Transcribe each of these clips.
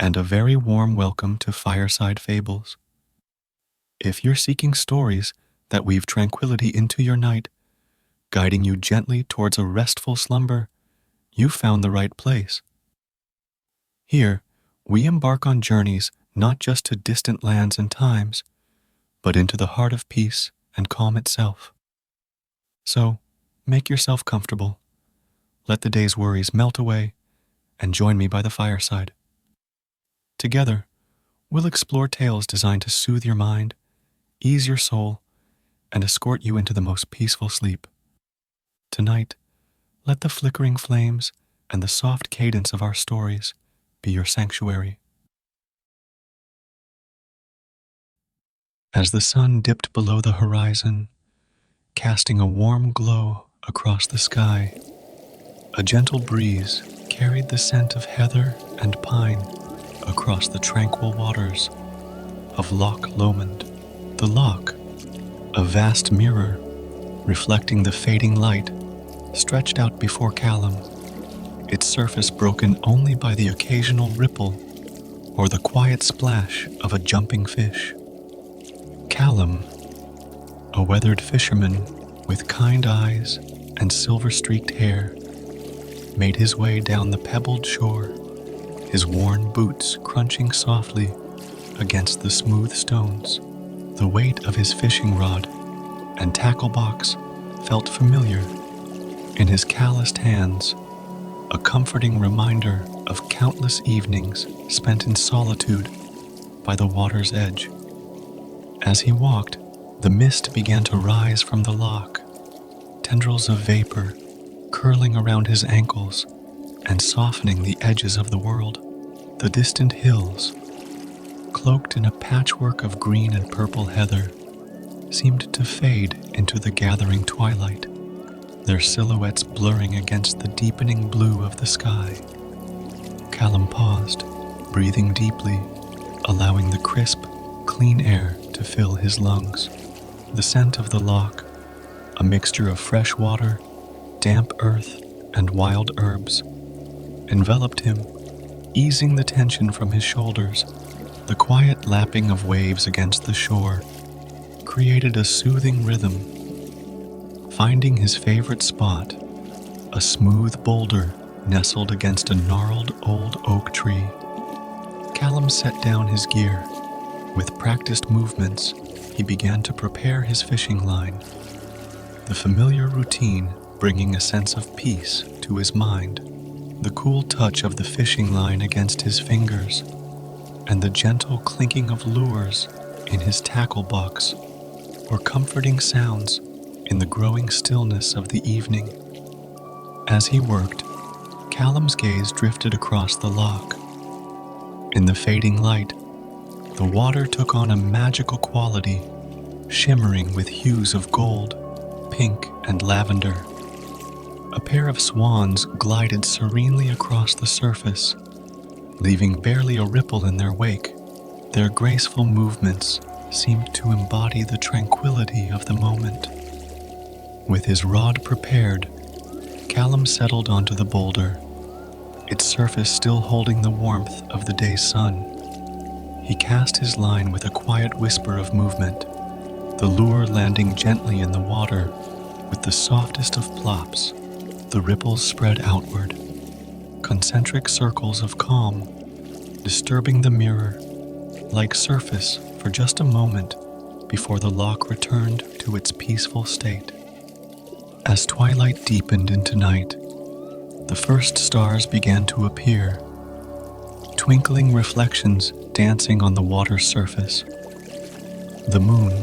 and a very warm welcome to Fireside Fables. If you're seeking stories that weave tranquility into your night, guiding you gently towards a restful slumber, you've found the right place. Here, we embark on journeys not just to distant lands and times, but into the heart of peace and calm itself. So, make yourself comfortable, let the day's worries melt away, and join me by the fireside. Together, we'll explore tales designed to soothe your mind, ease your soul, and escort you into the most peaceful sleep. Tonight, let the flickering flames and the soft cadence of our stories be your sanctuary. As the sun dipped below the horizon, casting a warm glow across the sky, a gentle breeze carried the scent of heather and pine across the tranquil waters of Loch Lomond. The loch, a vast mirror reflecting the fading light, stretched out before Callum, its surface broken only by the occasional ripple or the quiet splash of a jumping fish. Callum, a weathered fisherman with kind eyes and silver-streaked hair, made his way down the pebbled shore, his worn boots crunching softly against the smooth stones. The weight of his fishing rod and tackle box felt familiar in his calloused hands, a comforting reminder of countless evenings spent in solitude by the water's edge. As he walked, the mist began to rise from the loch, tendrils of vapor curling around his ankles and softening the edges of the world. The distant hills, cloaked in a patchwork of green and purple heather, seemed to fade into the gathering twilight, their silhouettes blurring against the deepening blue of the sky. Callum paused, breathing deeply, allowing the crisp, clean air to fill his lungs. The scent of the loch, a mixture of fresh water, damp earth, and wild herbs, enveloped him, easing the tension from his shoulders. The quiet lapping of waves against the shore created a soothing rhythm. Finding his favorite spot, a smooth boulder nestled against a gnarled old oak tree, Callum set down his gear. With practiced movements, he began to prepare his fishing line, the familiar routine bringing a sense of peace to his mind. The cool touch of the fishing line against his fingers and the gentle clinking of lures in his tackle box were comforting sounds in the growing stillness of the evening. As he worked, Callum's gaze drifted across the loch. In the fading light, the water took on a magical quality, shimmering with hues of gold, pink, and lavender. A pair of swans glided serenely across the surface, leaving barely a ripple in their wake. Their graceful movements seemed to embody the tranquility of the moment. With his rod prepared, Callum settled onto the boulder, its surface still holding the warmth of the day's sun. He cast his line with a quiet whisper of movement, the lure landing gently in the water with the softest of plops. The ripples spread outward, concentric circles of calm, disturbing the mirror like surface for just a moment before the loch returned to its peaceful state. As twilight deepened into night, the first stars began to appear, twinkling reflections dancing on the water's surface. The moon,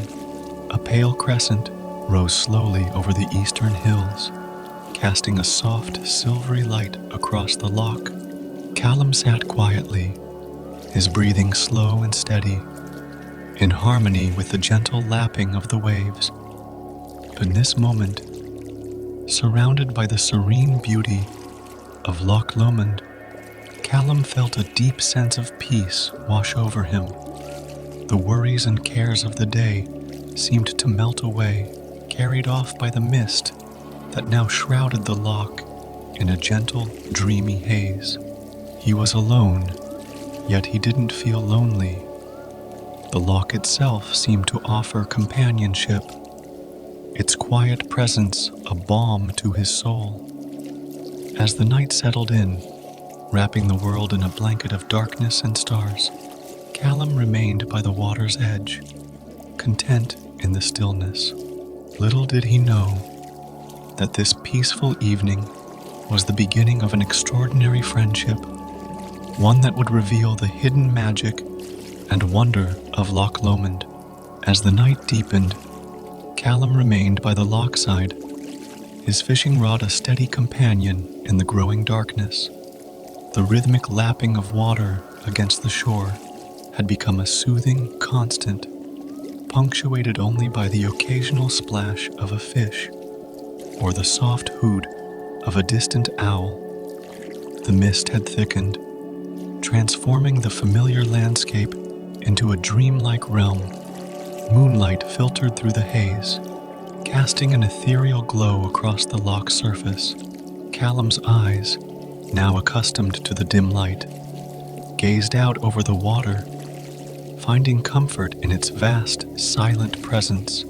a pale crescent, rose slowly over the eastern hills, casting a soft, silvery light across the loch. Callum sat quietly, his breathing slow and steady, in harmony with the gentle lapping of the waves. In this moment, surrounded by the serene beauty of Loch Lomond, Callum felt a deep sense of peace wash over him. The worries and cares of the day seemed to melt away, carried off by the mist that now shrouded the loch in a gentle, dreamy haze. He was alone, Yet he didn't feel lonely. The loch itself seemed to offer companionship, its quiet presence a balm to his soul. As the night settled in, wrapping the world in a blanket of darkness and stars, Callum remained by the water's edge, content in the stillness. Little did he know that this peaceful evening was the beginning of an extraordinary friendship, one that would reveal the hidden magic and wonder of Loch Lomond. As the night deepened, Callum remained by the loch side, his fishing rod a steady companion in the growing darkness. The rhythmic lapping of water against the shore had become a soothing constant, punctuated only by the occasional splash of a fish or the soft hoot of a distant owl. The mist had thickened, transforming the familiar landscape into a dreamlike realm. Moonlight filtered through the haze, casting an ethereal glow across the loch's surface. Callum's eyes, now accustomed to the dim light, gazed out over the water, finding comfort in its vast, silent presence.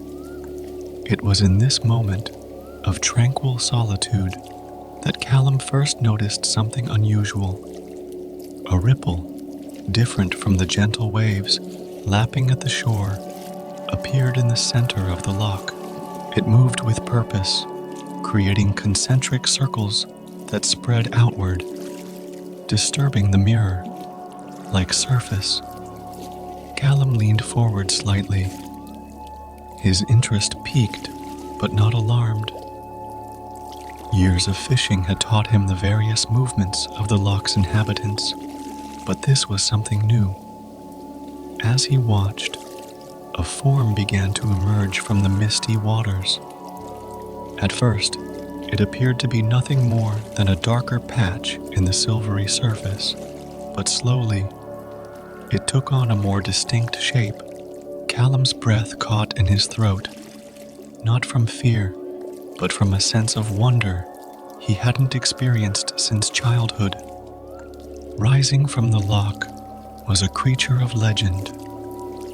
It was in this moment of tranquil solitude that Callum first noticed something unusual. A ripple, different from the gentle waves lapping at the shore, appeared in the center of the loch. It moved with purpose, creating concentric circles that spread outward, disturbing the mirror-like surface. Callum leaned forward slightly, his interest piqued but not alarmed. Years of fishing had taught him the various movements of the loch's inhabitants, but this was something new. As he watched, a form began to emerge from the misty waters. At first, it appeared to be nothing more than a darker patch in the silvery surface, but slowly, it took on a more distinct shape. Callum's breath caught in his throat, not from fear, but from a sense of wonder he hadn't experienced since childhood. Rising from the loch was a creature of legend,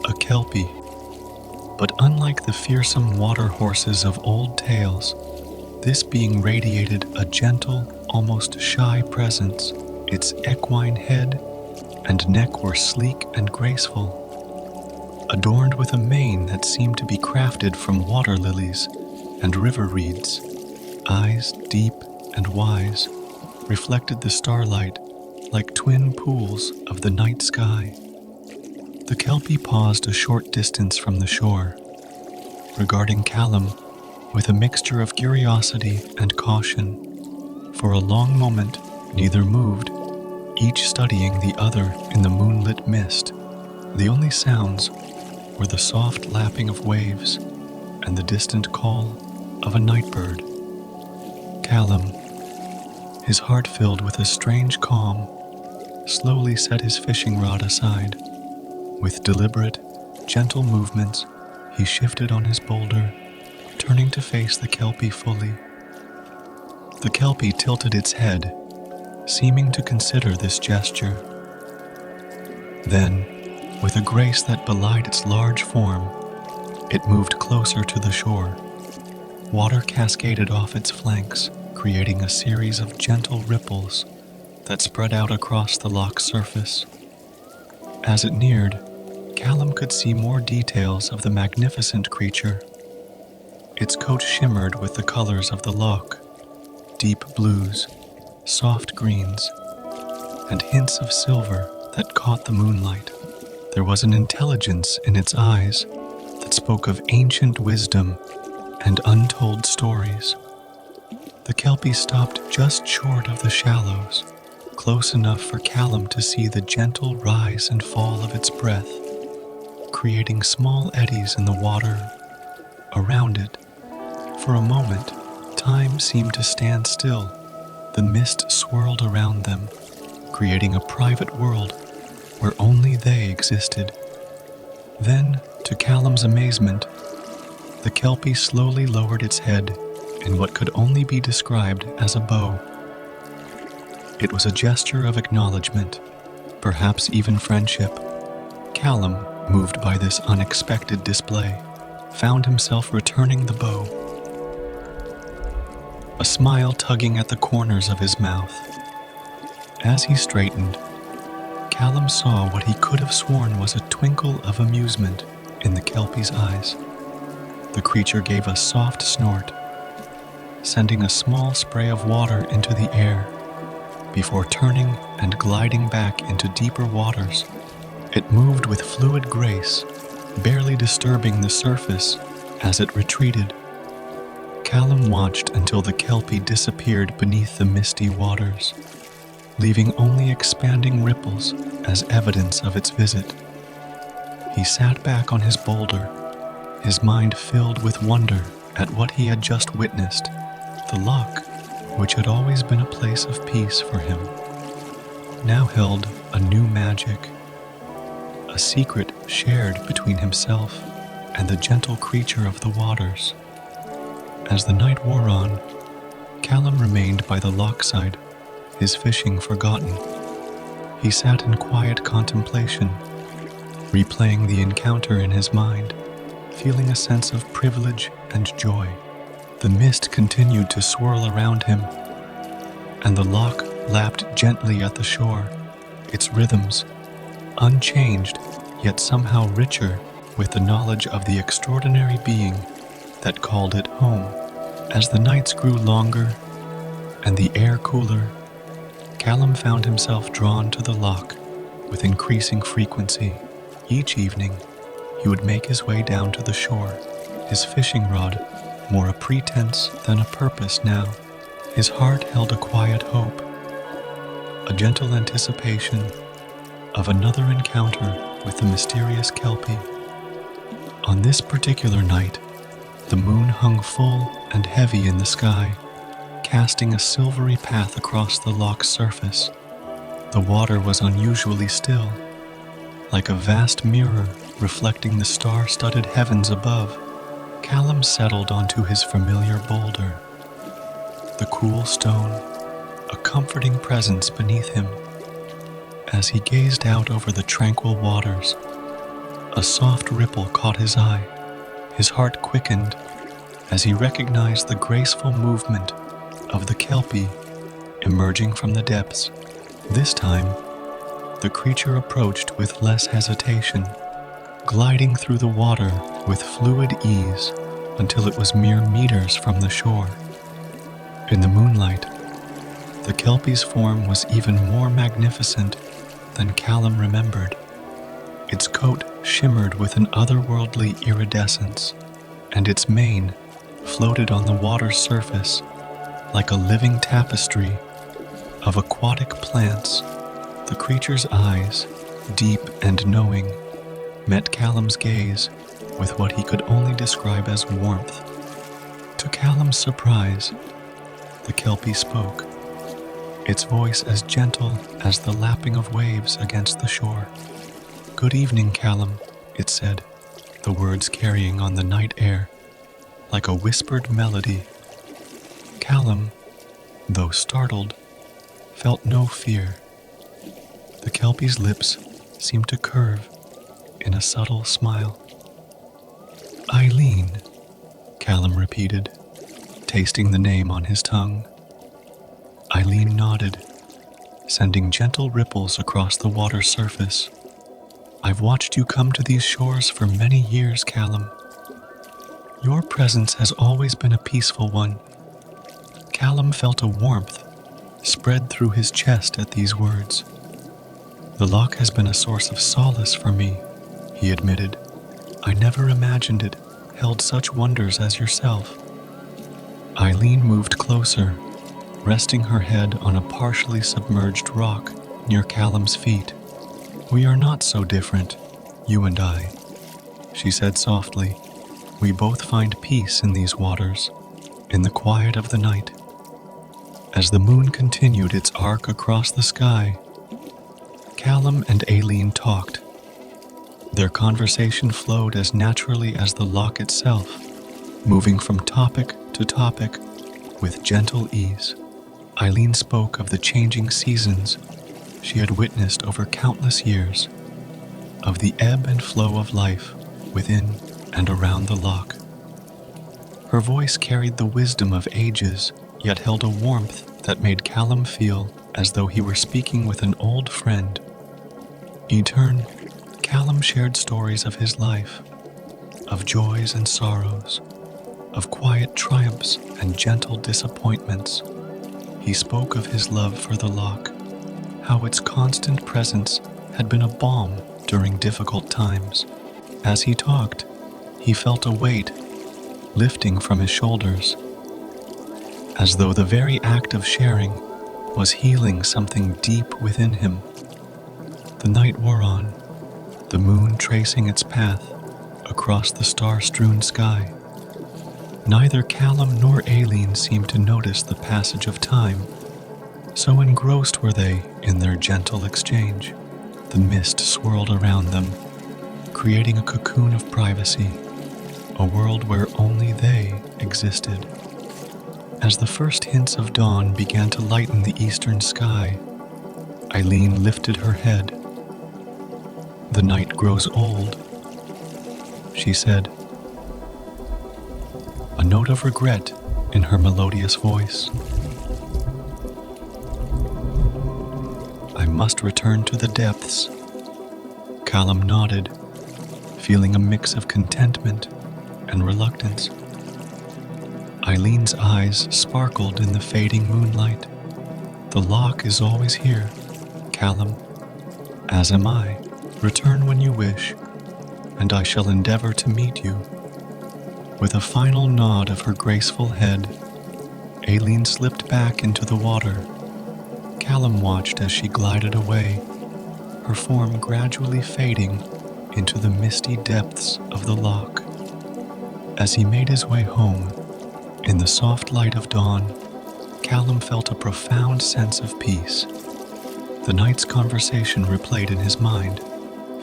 a kelpie. But unlike the fearsome water horses of old tales, this being radiated a gentle, almost shy presence. Its equine head and neck were sleek and graceful, adorned with a mane that seemed to be crafted from water lilies and river reeds. Eyes deep and wise reflected the starlight like twin pools of the night sky. The kelpie paused a short distance from the shore, regarding Callum with a mixture of curiosity and caution. For a long moment, neither moved, each studying the other in the moonlit mist. The only sounds were the soft lapping of waves and the distant call of a nightbird. Callum, his heart filled with a strange calm, slowly set his fishing rod aside. With deliberate, gentle movements, he shifted on his boulder, turning to face the kelpie fully. The kelpie tilted its head, seeming to consider this gesture. Then, with a grace that belied its large form, it moved closer to the shore. Water cascaded off its flanks, creating a series of gentle ripples that spread out across the loch's surface. As it neared, Callum could see more details of the magnificent creature. Its coat shimmered with the colors of the loch, deep blues, soft greens, and hints of silver that caught the moonlight. There was an intelligence in its eyes that spoke of ancient wisdom and untold stories. The kelpie stopped just short of the shallows, close enough for Callum to see the gentle rise and fall of its breath, creating small eddies in the water around it. For a moment, time seemed to stand still. The mist swirled around them, creating a private world where only they existed. Then, to Callum's amazement, the kelpie slowly lowered its head in what could only be described as a bow. It was a gesture of acknowledgement, perhaps even friendship. Callum, moved by this unexpected display, found himself returning the bow, a smile tugging at the corners of his mouth. As he straightened, Callum saw what he could have sworn was a twinkle of amusement in the Kelpie's eyes. The creature gave a soft snort, sending a small spray of water into the air before turning and gliding back into deeper waters. It moved with fluid grace, barely disturbing the surface as it retreated. Callum watched until the Kelpie disappeared beneath the misty waters, leaving only expanding ripples as evidence of its visit. He sat back on his boulder, his mind filled with wonder at what he had just witnessed. The loch, which had always been a place of peace for him, now held a new magic, a secret shared between himself and the gentle creature of the waters. As the night wore on, Callum remained by the lochside, his fishing forgotten. He sat in quiet contemplation, replaying the encounter in his mind, feeling a sense of privilege and joy. The mist continued to swirl around him, and the loch lapped gently at the shore, its rhythms unchanged, yet somehow richer with the knowledge of the extraordinary being that called it home. As the nights grew longer and the air cooler, Callum found himself drawn to the loch with increasing frequency. Each evening, he would make his way down to the shore, his fishing rod more a pretense than a purpose now. His heart held a quiet hope, a gentle anticipation of another encounter with the mysterious Kelpie. On this particular night, the moon hung full and heavy in the sky, casting a silvery path across the loch's surface. The water was unusually still, like a vast mirror reflecting the star-studded heavens above. Callum settled onto his familiar boulder, the cool stone, a comforting presence beneath him. As he gazed out over the tranquil waters, a soft ripple caught his eye. His heart quickened as he recognized the graceful movement of the Kelpie emerging from the depths. This time, the creature approached with less hesitation, gliding through the water with fluid ease until it was mere meters from the shore. In the moonlight, the Kelpie's form was even more magnificent than Callum remembered. Its coat shimmered with an otherworldly iridescence, and its mane floated on the water's surface like a living tapestry of aquatic plants. The creature's eyes, deep and knowing, met Callum's gaze with what he could only describe as warmth. To Callum's surprise, the Kelpie spoke, its voice as gentle as the lapping of waves against the shore. "Good evening, Callum," it said, the words carrying on the night air like a whispered melody. Callum, though startled, felt no fear. The Kelpie's lips seemed to curve in a subtle smile. "Eileen," Callum repeated, tasting the name on his tongue. Eileen nodded, sending gentle ripples across the water's surface. "I've watched you come to these shores for many years, Callum. Your presence has always been a peaceful one." Callum felt a warmth spread through his chest at these words. "The loch has been a source of solace for me," he admitted. "I never imagined it held such wonders as yourself." Eileen moved closer, resting her head on a partially submerged rock near Callum's feet. "We are not so different, you and I," she said softly. "We both find peace in these waters, in the quiet of the night." As the moon continued its arc across the sky, Callum and Aileen talked. Their conversation flowed as naturally as the loch itself, moving from topic to topic with gentle ease. Eileen spoke of the changing seasons, she had witnessed over countless years of the ebb and flow of life within and around the loch. Her voice carried the wisdom of ages, yet held a warmth that made Callum feel as though he were speaking with an old friend. In turn, Callum shared stories of his life, of joys and sorrows, of quiet triumphs and gentle disappointments. He spoke of his love for the loch, how its constant presence had been a balm during difficult times. As he talked, he felt a weight lifting from his shoulders, as though the very act of sharing was healing something deep within him. The night wore on, the moon tracing its path across the star-strewn sky. Neither Callum nor Aileen seemed to notice the passage of time, so engrossed were they in their gentle exchange. The mist swirled around them, creating a cocoon of privacy, a world where only they existed. As the first hints of dawn began to lighten the eastern sky, Aileen lifted her head. "The night grows old," she said, a note of regret in her melodious voice. "I must return to the depths." Callum nodded, feeling a mix of contentment and reluctance. Eileen's eyes sparkled in the fading moonlight. "The loch is always here, Callum, as am I. Return when you wish, and I shall endeavor to meet you." With a final nod of her graceful head, Aileen slipped back into the water. Callum watched as she glided away, her form gradually fading into the misty depths of the loch. As he made his way home, in the soft light of dawn, Callum felt a profound sense of peace. The night's conversation replayed in his mind,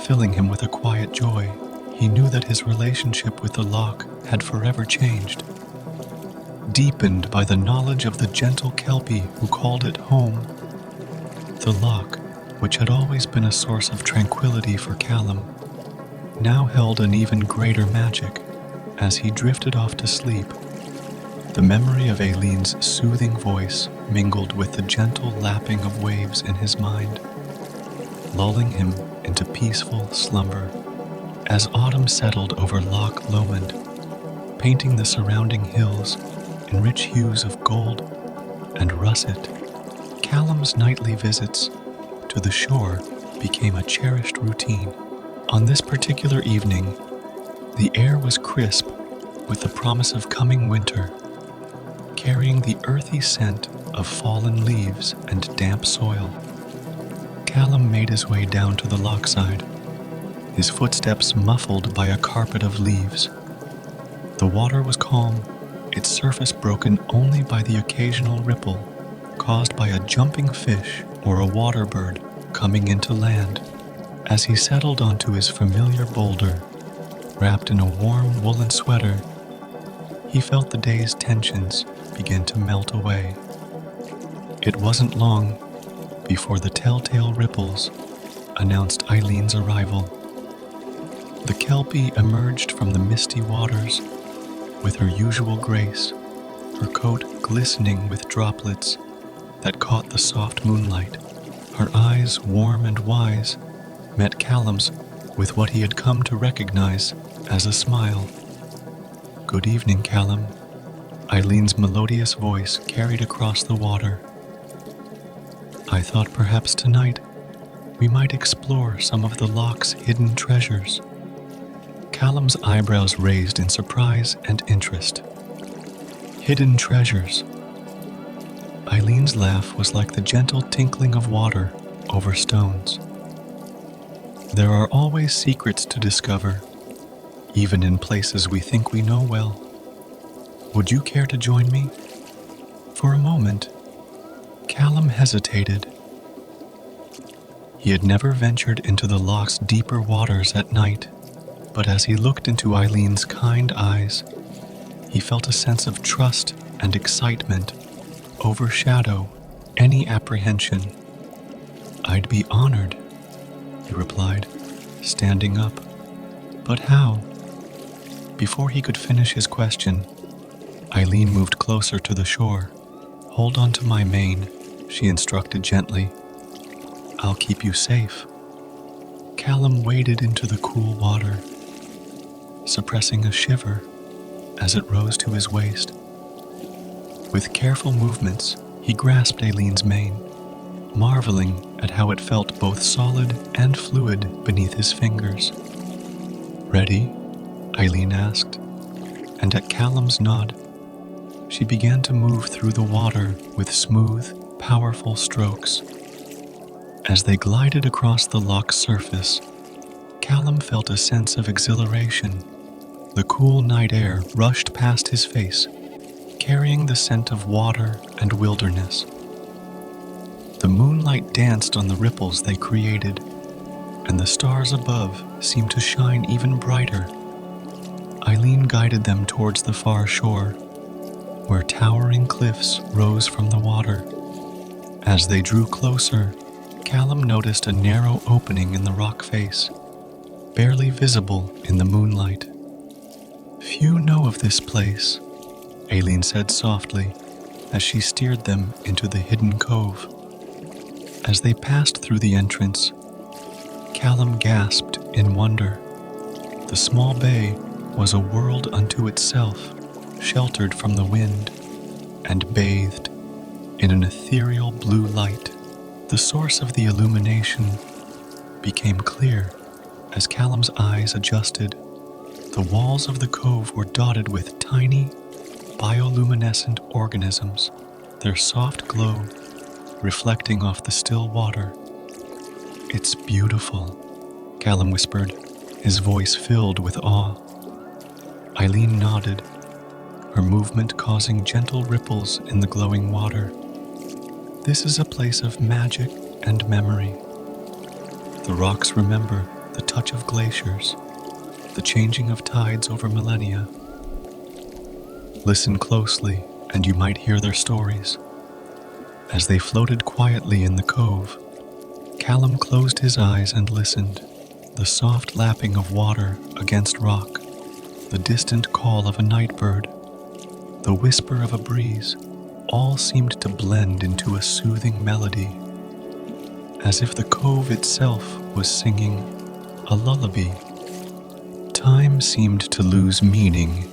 filling him with a quiet joy. He knew that his relationship with the loch had forever changed, deepened by the knowledge of the gentle Kelpie who called it home. The loch, which had always been a source of tranquility for Callum, now held an even greater magic. As he drifted off to sleep, the memory of Aileen's soothing voice mingled with the gentle lapping of waves in his mind, lulling him into peaceful slumber. As autumn settled over Loch Lomond, painting the surrounding hills in rich hues of gold and russet, Callum's nightly visits to the shore became a cherished routine. On this particular evening, the air was crisp with the promise of coming winter, carrying the earthy scent of fallen leaves and damp soil. Callum made his way down to the lochside, his footsteps muffled by a carpet of leaves. The water was calm, its surface broken only by the occasional ripple caused by a jumping fish or a water bird coming into land. As he settled onto his familiar boulder, wrapped in a warm woolen sweater, he felt the day's tensions begin to melt away. It wasn't long before the telltale ripples announced Eileen's arrival. The Kelpie emerged from the misty waters with her usual grace, her coat glistening with droplets that caught the soft moonlight. Her eyes, warm and wise, met Callum's with what he had come to recognize as a smile. "Good evening, Callum," Eileen's melodious voice carried across the water. "I thought perhaps tonight we might explore some of the loch's hidden treasures." Callum's eyebrows raised in surprise and interest. "Hidden treasures?" Eileen's laugh was like the gentle tinkling of water over stones. "There are always secrets to discover, even in places we think we know well. Would you care to join me?" For a moment, Callum hesitated. He had never ventured into the loch's deeper waters at night, but as he looked into Eileen's kind eyes, he felt a sense of trust and excitement overshadow any apprehension. "I'd be honored," he replied, standing up. "But how?" Before he could finish his question, Eileen moved closer to the shore. "Hold on to my mane," she instructed gently. "I'll keep you safe." Callum waded into the cool water, suppressing a shiver as it rose to his waist. With careful movements, he grasped Aileen's mane, marveling at how it felt both solid and fluid beneath his fingers. "Ready?" Eileen asked, and at Callum's nod, she began to move through the water with smooth, powerful strokes. As they glided across the loch's surface, Callum felt a sense of exhilaration. The cool night air rushed past his face, carrying the scent of water and wilderness. The moonlight danced on the ripples they created, and the stars above seemed to shine even brighter. Eileen guided them towards the far shore, where towering cliffs rose from the water. As they drew closer, Callum noticed a narrow opening in the rock face, barely visible in the moonlight. "Few know of this place," Aileen said softly as she steered them into the hidden cove. As they passed through the entrance, Callum gasped in wonder. The small bay was a world unto itself, sheltered from the wind and bathed in an ethereal blue light. The source of the illumination became clear as Callum's eyes adjusted. The walls of the cove were dotted with tiny, bioluminescent organisms, their soft glow reflecting off the still water. "It's beautiful," Callum whispered, his voice filled with awe. Eileen nodded, her movement causing gentle ripples in the glowing water. "This is a place of magic and memory. The rocks remember the touch of glaciers, the changing of tides over millennia. Listen closely, and you might hear their stories." As they floated quietly in the cove, Callum closed his eyes and listened. The soft lapping of water against rock, the distant call of a night bird, the whisper of a breeze, all seemed to blend into a soothing melody, as if the cove itself was singing a lullaby. Time seemed to lose meaning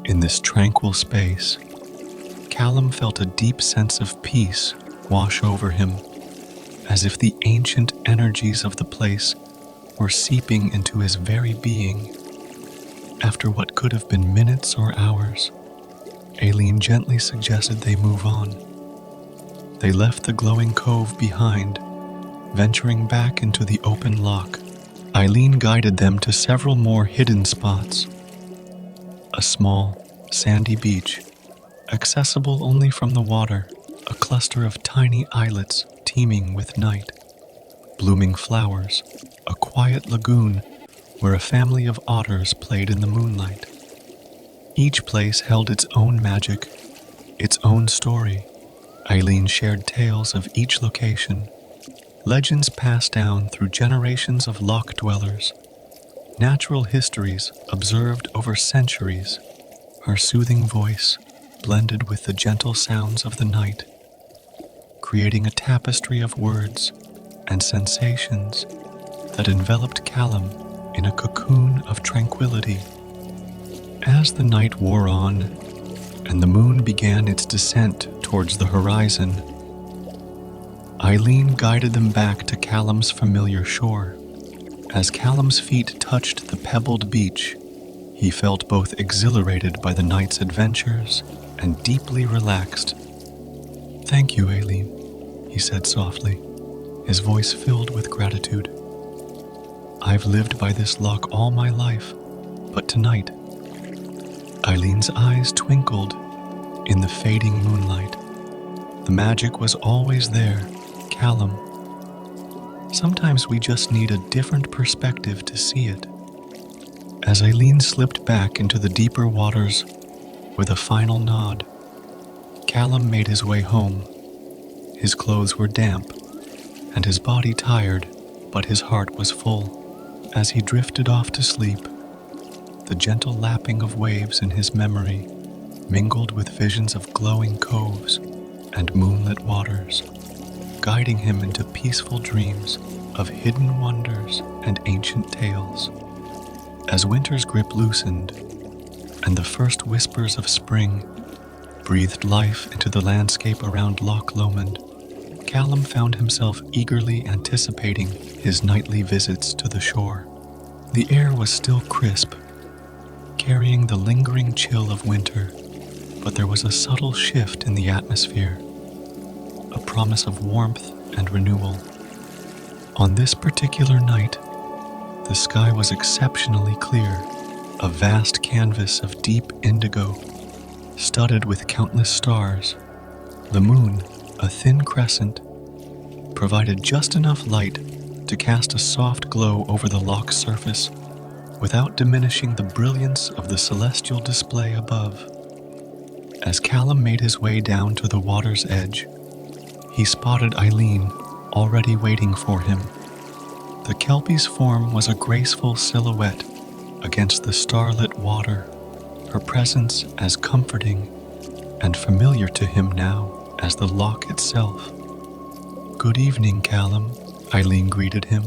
in this tranquil space. Callum felt a deep sense of peace wash over him, as if the ancient energies of the place were seeping into his very being. After what could have been minutes or hours, Aileen gently suggested they move on. They left the glowing cove behind, venturing back into the open loch. Eileen guided them to several more hidden spots. A small, sandy beach, accessible only from the water, a cluster of tiny islets teeming with night, blooming flowers, a quiet lagoon where a family of otters played in the moonlight. Each place held its own magic, its own story. Eileen shared tales of each location, legends passed down through generations of loch dwellers, natural histories observed over centuries. Her soothing voice blended with the gentle sounds of the night, creating a tapestry of words and sensations that enveloped Callum in a cocoon of tranquility. As the night wore on and the moon began its descent towards the horizon, Eileen guided them back to Callum's familiar shore. As Callum's feet touched the pebbled beach, he felt both exhilarated by the night's adventures and deeply relaxed. "Thank you, Aileen," he said softly, his voice filled with gratitude. "I've lived by this loch all my life, but tonight..." Eileen's eyes twinkled in the fading moonlight. The magic was always there, Callum. Sometimes we just need a different perspective to see it. As Eileen slipped back into the deeper waters with a final nod, Callum made his way home. His clothes were damp, and his body tired, but his heart was full. As he drifted off to sleep, the gentle lapping of waves in his memory mingled with visions of glowing coves and moonlit waters, guiding him into peaceful dreams of hidden wonders and ancient tales. As winter's grip loosened and the first whispers of spring breathed life into the landscape around Loch Lomond, Callum found himself eagerly anticipating his nightly visits to the shore. The air was still crisp, carrying the lingering chill of winter, but there was a subtle shift in the atmosphere, a promise of warmth and renewal. On this particular night, the sky was exceptionally clear, a vast canvas of deep indigo, studded with countless stars. The moon, a thin crescent, provided just enough light to cast a soft glow over the loch's surface without diminishing the brilliance of the celestial display above. As Callum made his way down to the water's edge, he spotted Eileen already waiting for him. The Kelpie's form was a graceful silhouette against the starlit water, her presence as comforting and familiar to him now as the loch itself. "Good evening, Callum," Eileen greeted him,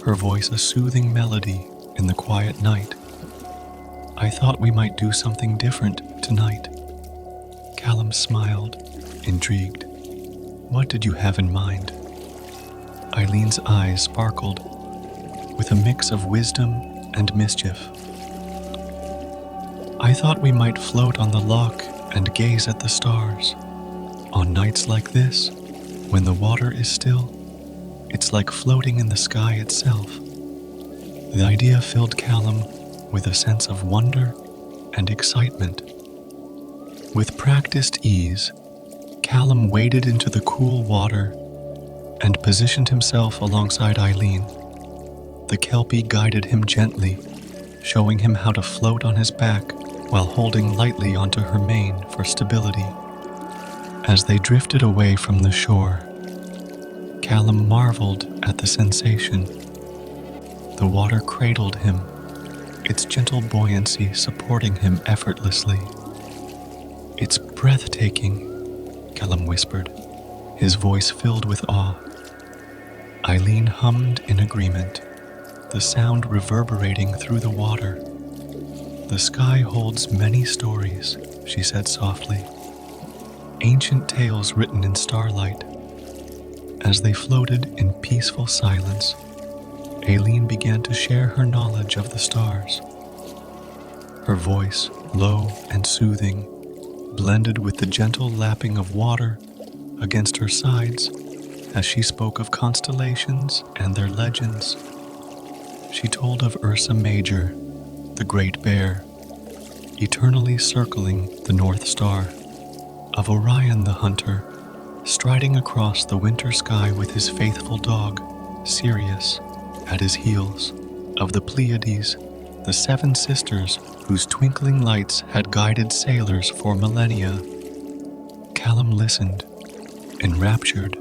her voice a soothing melody in the quiet night. "I thought we might do something different tonight." Callum smiled, intrigued. "What did you have in mind?" Eileen's eyes sparkled with a mix of wisdom and mischief. "I thought we might float on the loch and gaze at the stars. On nights like this, when the water is still, it's like floating in the sky itself." The idea filled Callum with a sense of wonder and excitement. With practiced ease, Callum waded into the cool water and positioned himself alongside Eileen. The Kelpie guided him gently, showing him how to float on his back while holding lightly onto her mane for stability. As they drifted away from the shore, Callum marveled at the sensation. The water cradled him, its gentle buoyancy supporting him effortlessly. "It's breathtaking," Callum whispered, his voice filled with awe. Eileen hummed in agreement, the sound reverberating through the water. "The sky holds many stories," she said softly, "ancient tales written in starlight." As they floated in peaceful silence, Eileen began to share her knowledge of the stars. Her voice, low and soothing, blended with the gentle lapping of water against her sides as she spoke of constellations and their legends. She told of Ursa Major, the Great Bear, eternally circling the North Star, of Orion the Hunter, striding across the winter sky with his faithful dog, Sirius, at his heels, of the Pleiades, the seven sisters whose twinkling lights had guided sailors for millennia. Callum listened, enraptured,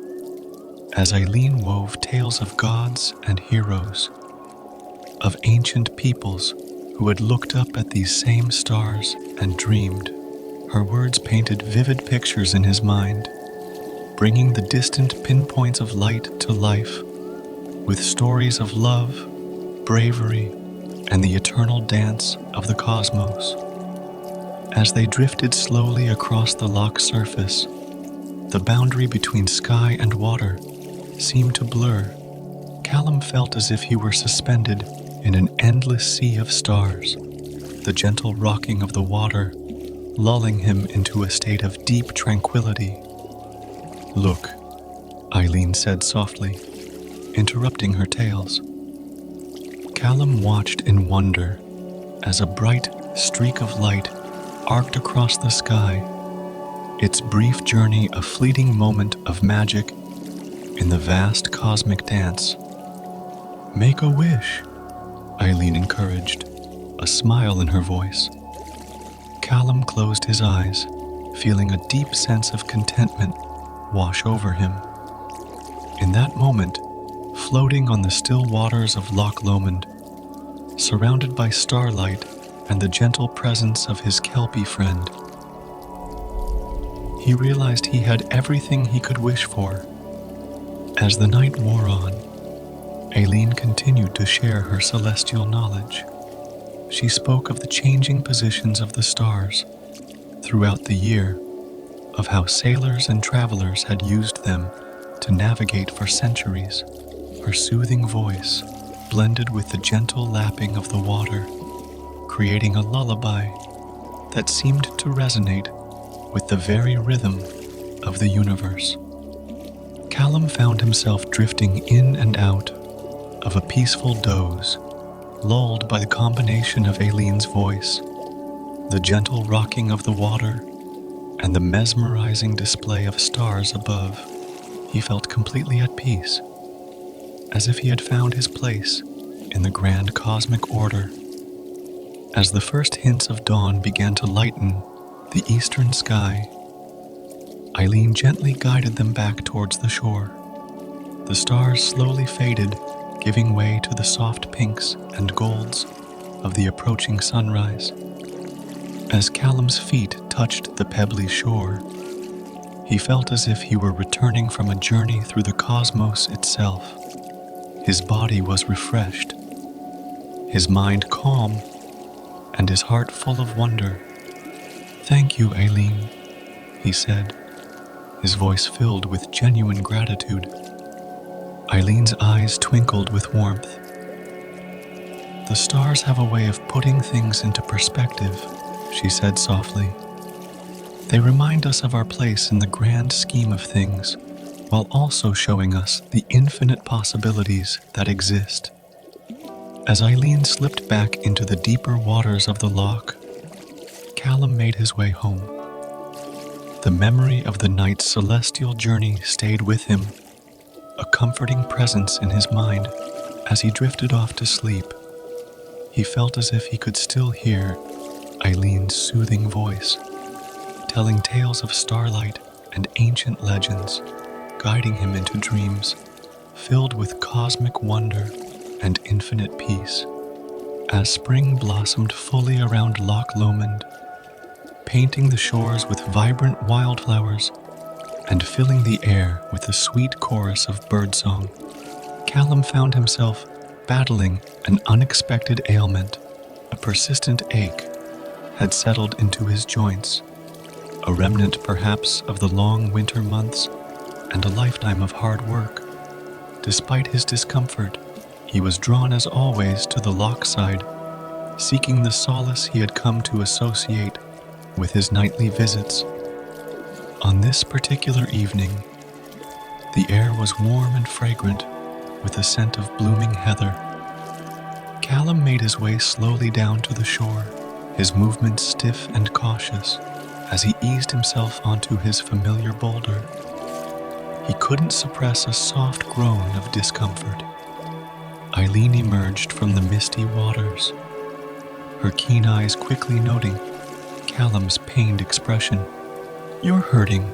as Eileen wove tales of gods and heroes, of ancient peoples who had looked up at these same stars and dreamed. Her words painted vivid pictures in his mind, bringing the distant pinpoints of light to life, with stories of love, bravery, and the eternal dance of the cosmos. As they drifted slowly across the loch's surface, the boundary between sky and water seemed to blur. Callum felt as if he were suspended in an endless sea of stars, the gentle rocking of the water lulling him into a state of deep tranquility. "Look," Eileen said softly, interrupting her tales. Callum watched in wonder as a bright streak of light arced across the sky, its brief journey a fleeting moment of magic in the vast cosmic dance. "Make a wish," Eileen encouraged, a smile in her voice. Callum closed his eyes, feeling a deep sense of contentment wash over him. In that moment, floating on the still waters of Loch Lomond, surrounded by starlight and the gentle presence of his Kelpie friend, he realized he had everything he could wish for. As the night wore on, Aileen continued to share her celestial knowledge. She spoke of the changing positions of the stars throughout the year, of how sailors and travelers had used them to navigate for centuries. Her soothing voice blended with the gentle lapping of the water, creating a lullaby that seemed to resonate with the very rhythm of the universe. Callum found himself drifting in and out of a peaceful doze, lulled by the combination of Aileen's voice, the gentle rocking of the water, and the mesmerizing display of stars above. He felt completely at peace, as if he had found his place in the grand cosmic order. As the first hints of dawn began to lighten the eastern sky, Aileen gently guided them back towards the shore. The stars slowly faded, giving way to the soft pinks and golds of the approaching sunrise. As Callum's feet touched the pebbly shore, he felt as if he were returning from a journey through the cosmos itself. His body was refreshed, his mind calm, and his heart full of wonder. "Thank you, Aileen," he said, his voice filled with genuine gratitude. Aileen's eyes twinkled with warmth. "The stars have a way of putting things into perspective," she said softly. "They remind us of our place in the grand scheme of things, while also showing us the infinite possibilities that exist." As Aileen slipped back into the deeper waters of the loch, Callum made his way home. The memory of the night's celestial journey stayed with him, a comforting presence in his mind. As he drifted off to sleep, he felt as if he could still hear Aileen's soothing voice, telling tales of starlight and ancient legends, guiding him into dreams filled with cosmic wonder and infinite peace. As spring blossomed fully around Loch Lomond, painting the shores with vibrant wildflowers and filling the air with the sweet chorus of birdsong, Callum found himself battling an unexpected ailment. A persistent ache had settled into his joints, a remnant perhaps of the long winter months and a lifetime of hard work. Despite his discomfort, he was drawn as always to the loch side, seeking the solace he had come to associate with his nightly visits. On this particular evening, the air was warm and fragrant with the scent of blooming heather. Callum made his way slowly down to the shore, his movements stiff and cautious as he eased himself onto his familiar boulder. He couldn't suppress a soft groan of discomfort. Aileen emerged from the misty waters, her keen eyes quickly noting Callum's pained expression. "You're hurting,"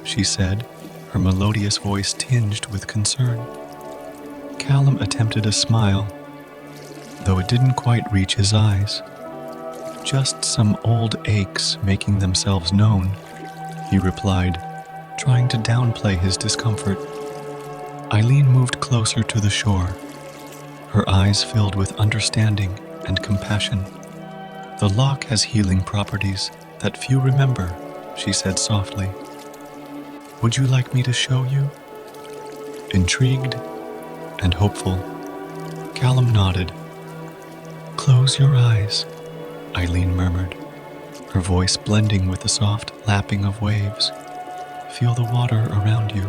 she said, her melodious voice tinged with concern. Callum attempted a smile, though it didn't quite reach his eyes. "Just some old aches making themselves known," he replied, trying to downplay his discomfort. Aileen moved closer to the shore, her eyes filled with understanding and compassion. "The loch has healing properties that few remember," she said softly. "Would you like me to show you?" Intrigued and hopeful, Callum nodded. "Close your eyes," Aileen murmured, her voice blending with the soft lapping of waves. "Feel the water around you.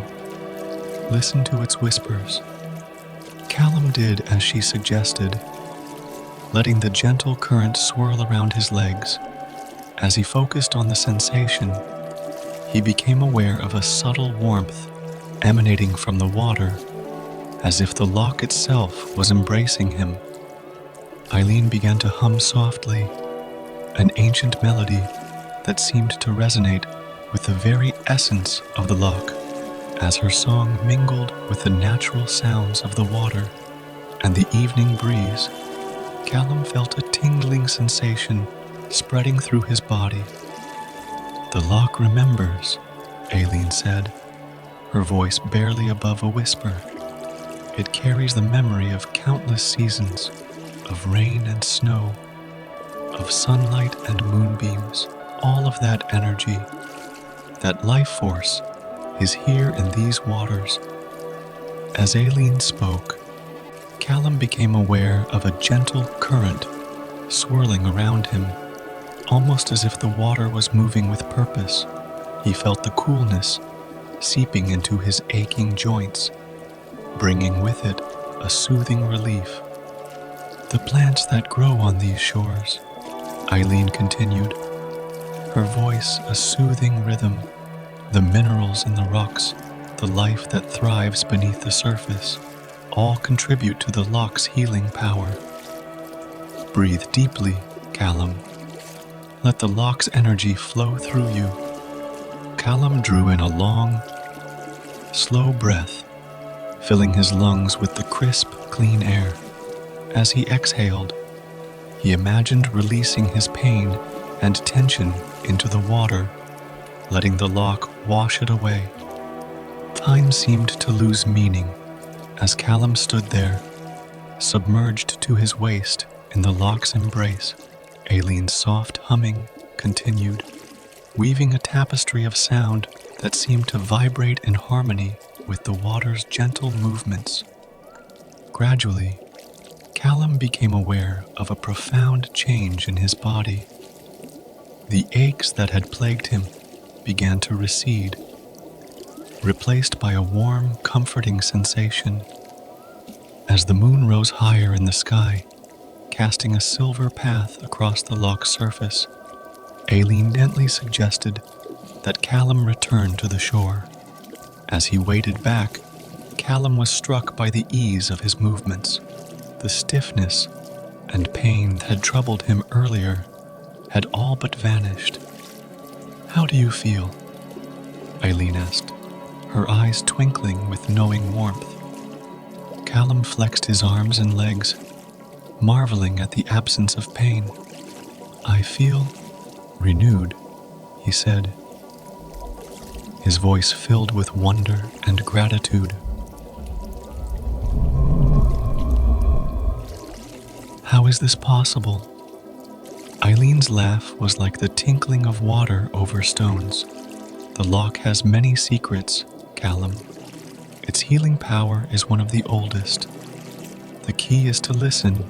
Listen to its whispers." Callum did as she suggested, letting the gentle current swirl around his legs. As he focused on the sensation, he became aware of a subtle warmth emanating from the water, as if the loch itself was embracing him. Aileen began to hum softly, an ancient melody that seemed to resonate with the very essence of the loch. As her song mingled with the natural sounds of the water and the evening breeze, Callum felt a tingling sensation spreading through his body. "The loch remembers," Aileen said, her voice barely above a whisper. "It carries the memory of countless seasons, of rain and snow, of sunlight and moonbeams. All of that energy, that life force, is here in these waters." As Aileen spoke, Callum became aware of a gentle current swirling around him, almost as if the water was moving with purpose. He felt the coolness seeping into his aching joints, bringing with it a soothing relief. "The plants that grow on these shores," Aileen continued, her voice a soothing rhythm, "the minerals in the rocks, the life that thrives beneath the surface, all contribute to the loch's healing power. Breathe deeply, Callum. Let the loch's energy flow through you." Callum drew in a long, slow breath, filling his lungs with the crisp, clean air. As he exhaled, he imagined releasing his pain and tension into the water, letting the loch wash it away. Time seemed to lose meaning as Callum stood there, submerged to his waist in the loch's embrace. Aileen's soft humming continued, weaving a tapestry of sound that seemed to vibrate in harmony with the water's gentle movements. Gradually, Callum became aware of a profound change in his body. The aches that had plagued him began to recede, replaced by a warm, comforting sensation. As the moon rose higher in the sky, casting a silver path across the loch's surface, Aileen gently suggested that Callum return to the shore. As he waded back, Callum was struck by the ease of his movements. The stiffness and pain that had troubled him earlier had all but vanished. "How do you feel?" Aileen asked, her eyes twinkling with knowing warmth. Callum flexed his arms and legs, marveling at the absence of pain. "I feel renewed," he said, his voice filled with wonder and gratitude. "How is this possible?" Aileen's laugh was like the tinkling of water over stones. "The loch has many secrets, Callum. Its healing power is one of the oldest. The key is to listen,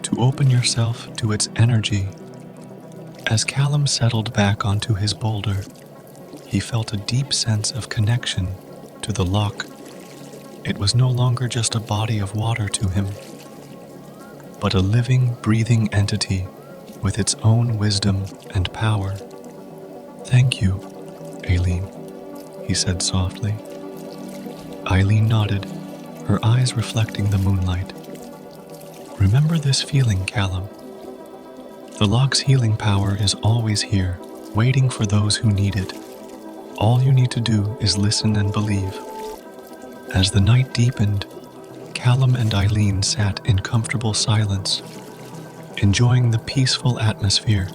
to open yourself to its energy." As Callum settled back onto his boulder, he felt a deep sense of connection to the loch. It was no longer just a body of water to him, but a living, breathing entity with its own wisdom and power. "Thank you, Aileen," he said softly. Aileen nodded, her eyes reflecting the moonlight. "Remember this feeling, Callum. The loch's healing power is always here, waiting for those who need it. All you need to do is listen and believe." As the night deepened, Callum and Aileen sat in comfortable silence, enjoying the peaceful atmosphere.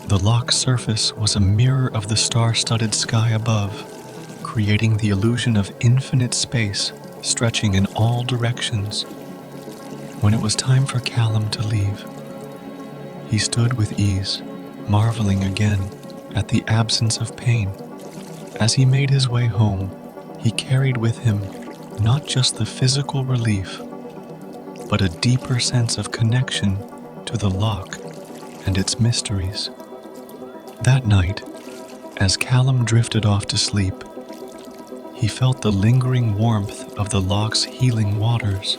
The loch's surface was a mirror of the star-studded sky above, creating the illusion of infinite space stretching in all directions. When it was time for Callum to leave, he stood with ease, marveling again at the absence of pain. As he made his way home, he carried with him not just the physical relief, but a deeper sense of connection to the loch and its mysteries. That night, as Callum drifted off to sleep, he felt the lingering warmth of the loch's healing waters.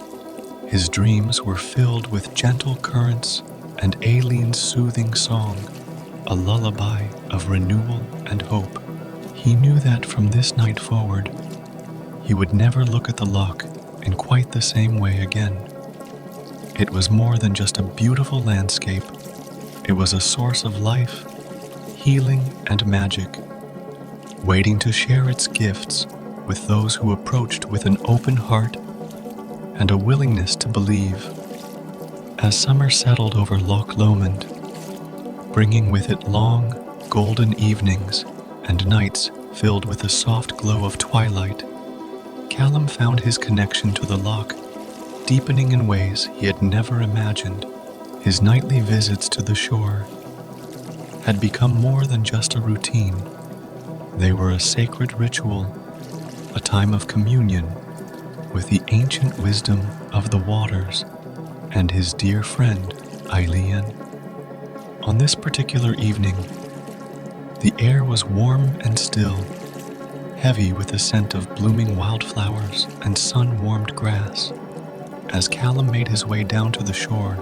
His dreams were filled with gentle currents and Aileen's soothing song, a lullaby of renewal and hope. He knew that from this night forward, he would never look at the loch in quite the same way again. It was more than just a beautiful landscape. It was a source of life, healing, and magic, waiting to share its gifts with those who approached with an open heart and a willingness to believe. As summer settled over Loch Lomond, bringing with it long, golden evenings and nights filled with the soft glow of twilight, Callum found his connection to the loch deepening in ways he had never imagined. His nightly visits to the shore had become more than just a routine. They were a sacred ritual, a time of communion with the ancient wisdom of the waters and his dear friend, Eileen. On this particular evening, the air was warm and still, heavy with the scent of blooming wildflowers and sun-warmed grass. As Callum made his way down to the shore,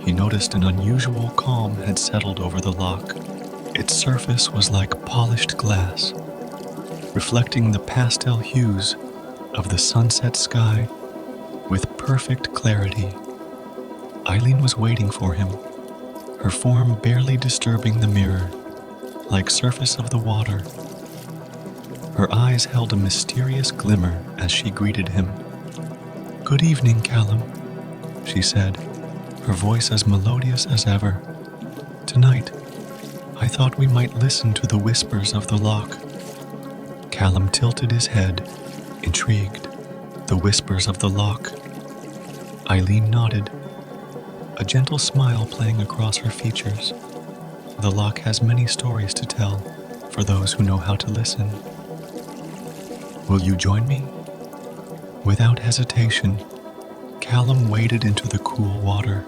he noticed an unusual calm had settled over the loch. Its surface was like polished glass, reflecting the pastel hues of the sunset sky with perfect clarity. Eileen was waiting for him, her form barely disturbing the mirror, like surface of the water. Her eyes held a mysterious glimmer as she greeted him. "Good evening, Callum," she said, her voice as melodious as ever. "Tonight, I thought we might listen to the whispers of the loch." Callum tilted his head, intrigued. "The whispers of the loch?" Eileen nodded, a gentle smile playing across her features. "The loch has many stories to tell for those who know how to listen. Will you join me?" Without hesitation, Callum waded into the cool water.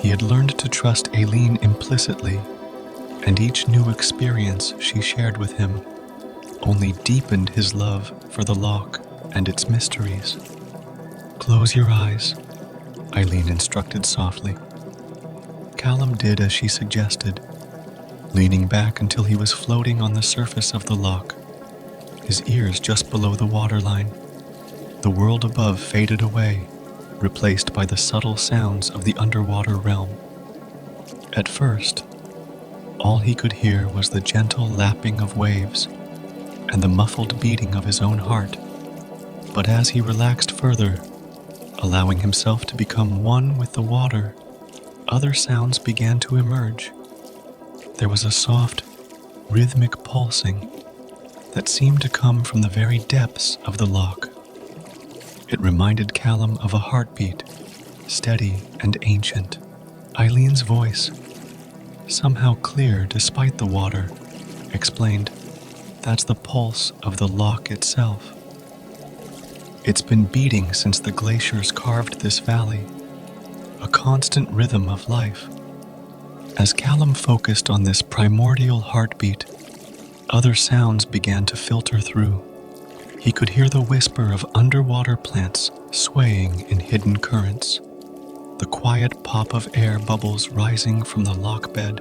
He had learned to trust Eileen implicitly, and each new experience she shared with him only deepened his love for the loch and its mysteries. "Close your eyes," Eileen instructed softly. Callum did as she suggested, leaning back until he was floating on the surface of the loch, his ears just below the waterline. The world above faded away, replaced by the subtle sounds of the underwater realm. At first, all he could hear was the gentle lapping of waves and the muffled beating of his own heart. But as he relaxed further, allowing himself to become one with the water, other sounds began to emerge. There was a soft, rhythmic pulsing that seemed to come from the very depths of the loch. It reminded Callum of a heartbeat, steady and ancient. Eileen's voice, somehow clear despite the water, explained, "That's the pulse of the loch itself. It's been beating since the glaciers carved this valley, a constant rhythm of life." As Callum focused on this primordial heartbeat, other sounds began to filter through. He could hear the whisper of underwater plants swaying in hidden currents, the quiet pop of air bubbles rising from the loch bed,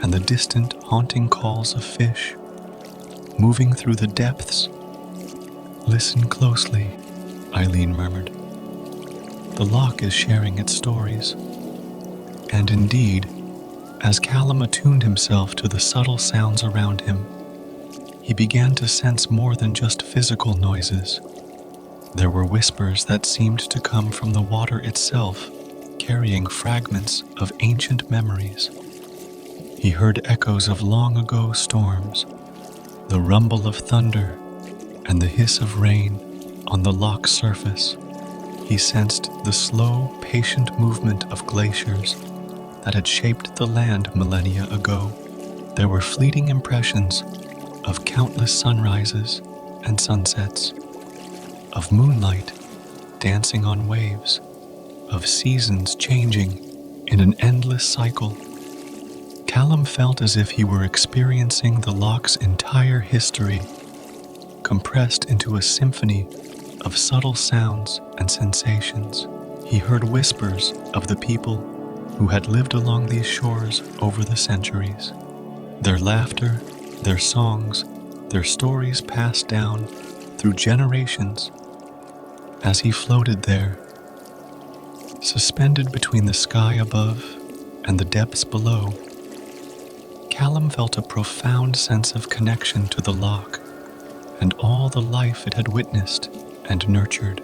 and the distant haunting calls of fish moving through the depths. "Listen closely," Eileen murmured. "The loch is sharing its stories." And indeed, as Callum attuned himself to the subtle sounds around him, he began to sense more than just physical noises. There were whispers that seemed to come from the water itself, carrying fragments of ancient memories. He heard echoes of long-ago storms, the rumble of thunder, and the hiss of rain on the loch's surface. He sensed the slow, patient movement of glaciers that had shaped the land millennia ago. There were fleeting impressions of countless sunrises and sunsets, of moonlight dancing on waves, of seasons changing in an endless cycle. Callum felt as if he were experiencing the loch's entire history, compressed into a symphony of subtle sounds and sensations. He heard whispers of the people who had lived along these shores over the centuries. Their laughter, their songs, their stories passed down through generations. As he floated there, suspended between the sky above and the depths below, Callum felt a profound sense of connection to the loch and all the life it had witnessed and nurtured.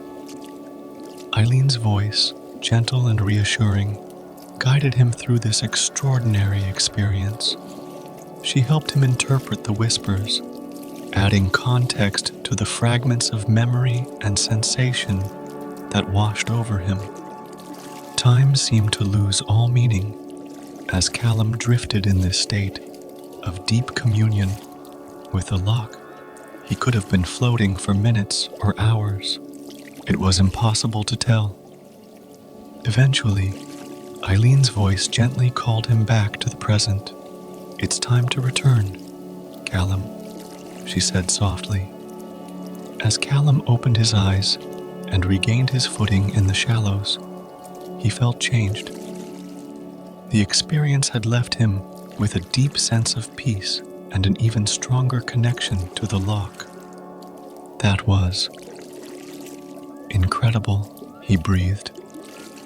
Eileen's voice, gentle and reassuring, guided him through this extraordinary experience. She helped him interpret the whispers, adding context to the fragments of memory and sensation that washed over him. Time seemed to lose all meaning as Callum drifted in this state of deep communion with the loch. He could have been floating for minutes or hours. It was impossible to tell. Eventually, Eileen's voice gently called him back to the present. "It's time to return, Callum," she said softly. As Callum opened his eyes and regained his footing in the shallows, he felt changed. The experience had left him with a deep sense of peace and an even stronger connection to the loch. That was incredible, he breathed,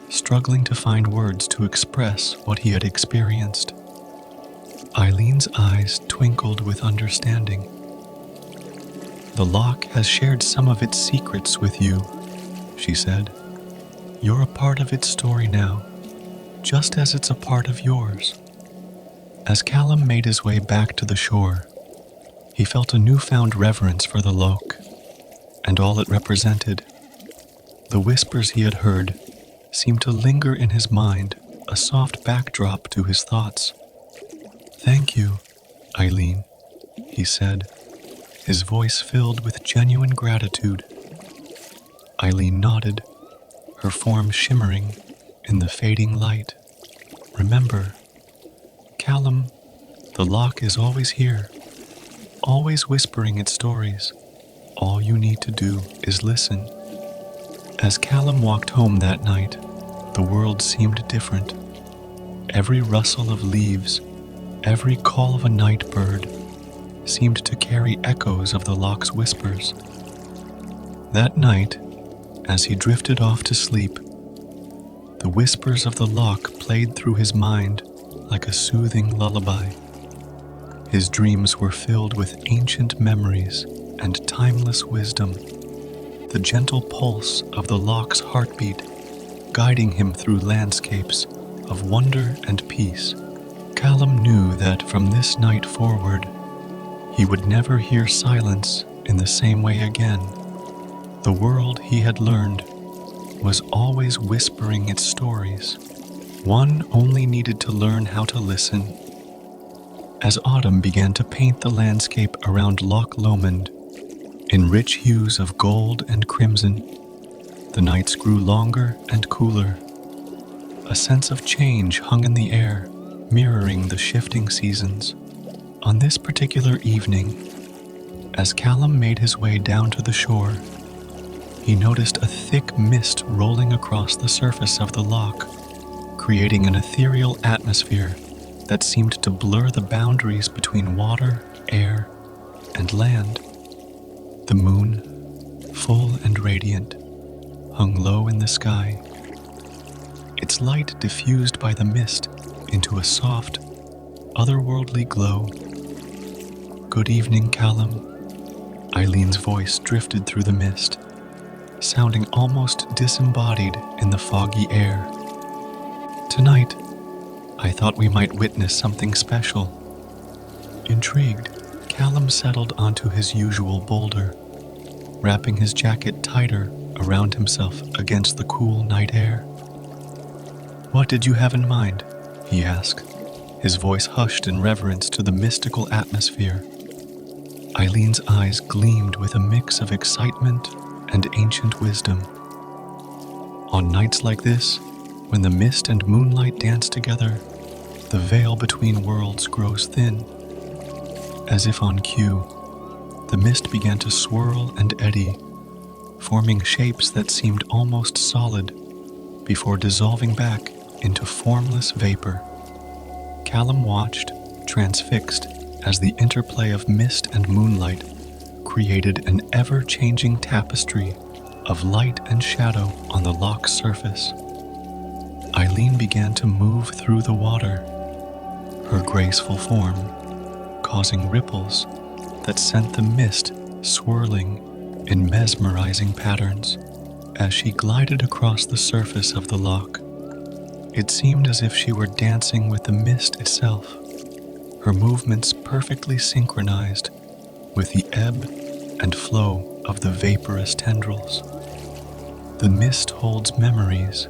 struggling to find words to express what he had experienced. Eileen's eyes twinkled with understanding. "The loch has shared some of its secrets with you," she said. "You're a part of its story now, just as it's a part of yours." As Callum made his way back to the shore, he felt a newfound reverence for the loch and all it represented. The whispers he had heard seemed to linger in his mind, a soft backdrop to his thoughts. "Thank you, Eileen," he said, his voice filled with genuine gratitude. Eileen nodded, her form shimmering in the fading light. "Remember, Callum, the loch is always here, always whispering its stories. All you need to do is listen." As Callum walked home that night, the world seemed different. Every rustle of leaves, every call of a night bird seemed to carry echoes of the loch's whispers. That night, as he drifted off to sleep, the whispers of the loch played through his mind like a soothing lullaby. His dreams were filled with ancient memories and timeless wisdom, the gentle pulse of the loch's heartbeat guiding him through landscapes of wonder and peace. Callum knew that from this night forward, he would never hear silence in the same way again. The world, he had learned, was always whispering its stories. One only needed to learn how to listen. As autumn began to paint the landscape around Loch Lomond in rich hues of gold and crimson, the nights grew longer and cooler. A sense of change hung in the air, mirroring the shifting seasons. On this particular evening, as Callum made his way down to the shore, he noticed a thick mist rolling across the surface of the loch, creating an ethereal atmosphere that seemed to blur the boundaries between water, air, and land. The moon, full and radiant, hung low in the sky, its light diffused by the mist into a soft, otherworldly glow. "Good evening, Callum." Eileen's voice drifted through the mist, sounding almost disembodied in the foggy air. "Tonight, I thought we might witness something special." Intrigued, Callum settled onto his usual boulder, wrapping his jacket tighter around himself against the cool night air. "What did you have in mind?" he asked, his voice hushed in reverence to the mystical atmosphere. Eileen's eyes gleamed with a mix of excitement and ancient wisdom. "On nights like this, when the mist and moonlight dance together, the veil between worlds grows thin." As if on cue, the mist began to swirl and eddy, forming shapes that seemed almost solid before dissolving back into formless vapor. Callum watched, transfixed, as the interplay of mist and moonlight created an ever-changing tapestry of light and shadow on the loch's surface. Eileen began to move through the water, her graceful form causing ripples that sent the mist swirling in mesmerizing patterns. As she glided across the surface of the loch, it seemed as if she were dancing with the mist itself, her movements perfectly synchronized with the ebb and flow of the vaporous tendrils. The mist holds memories.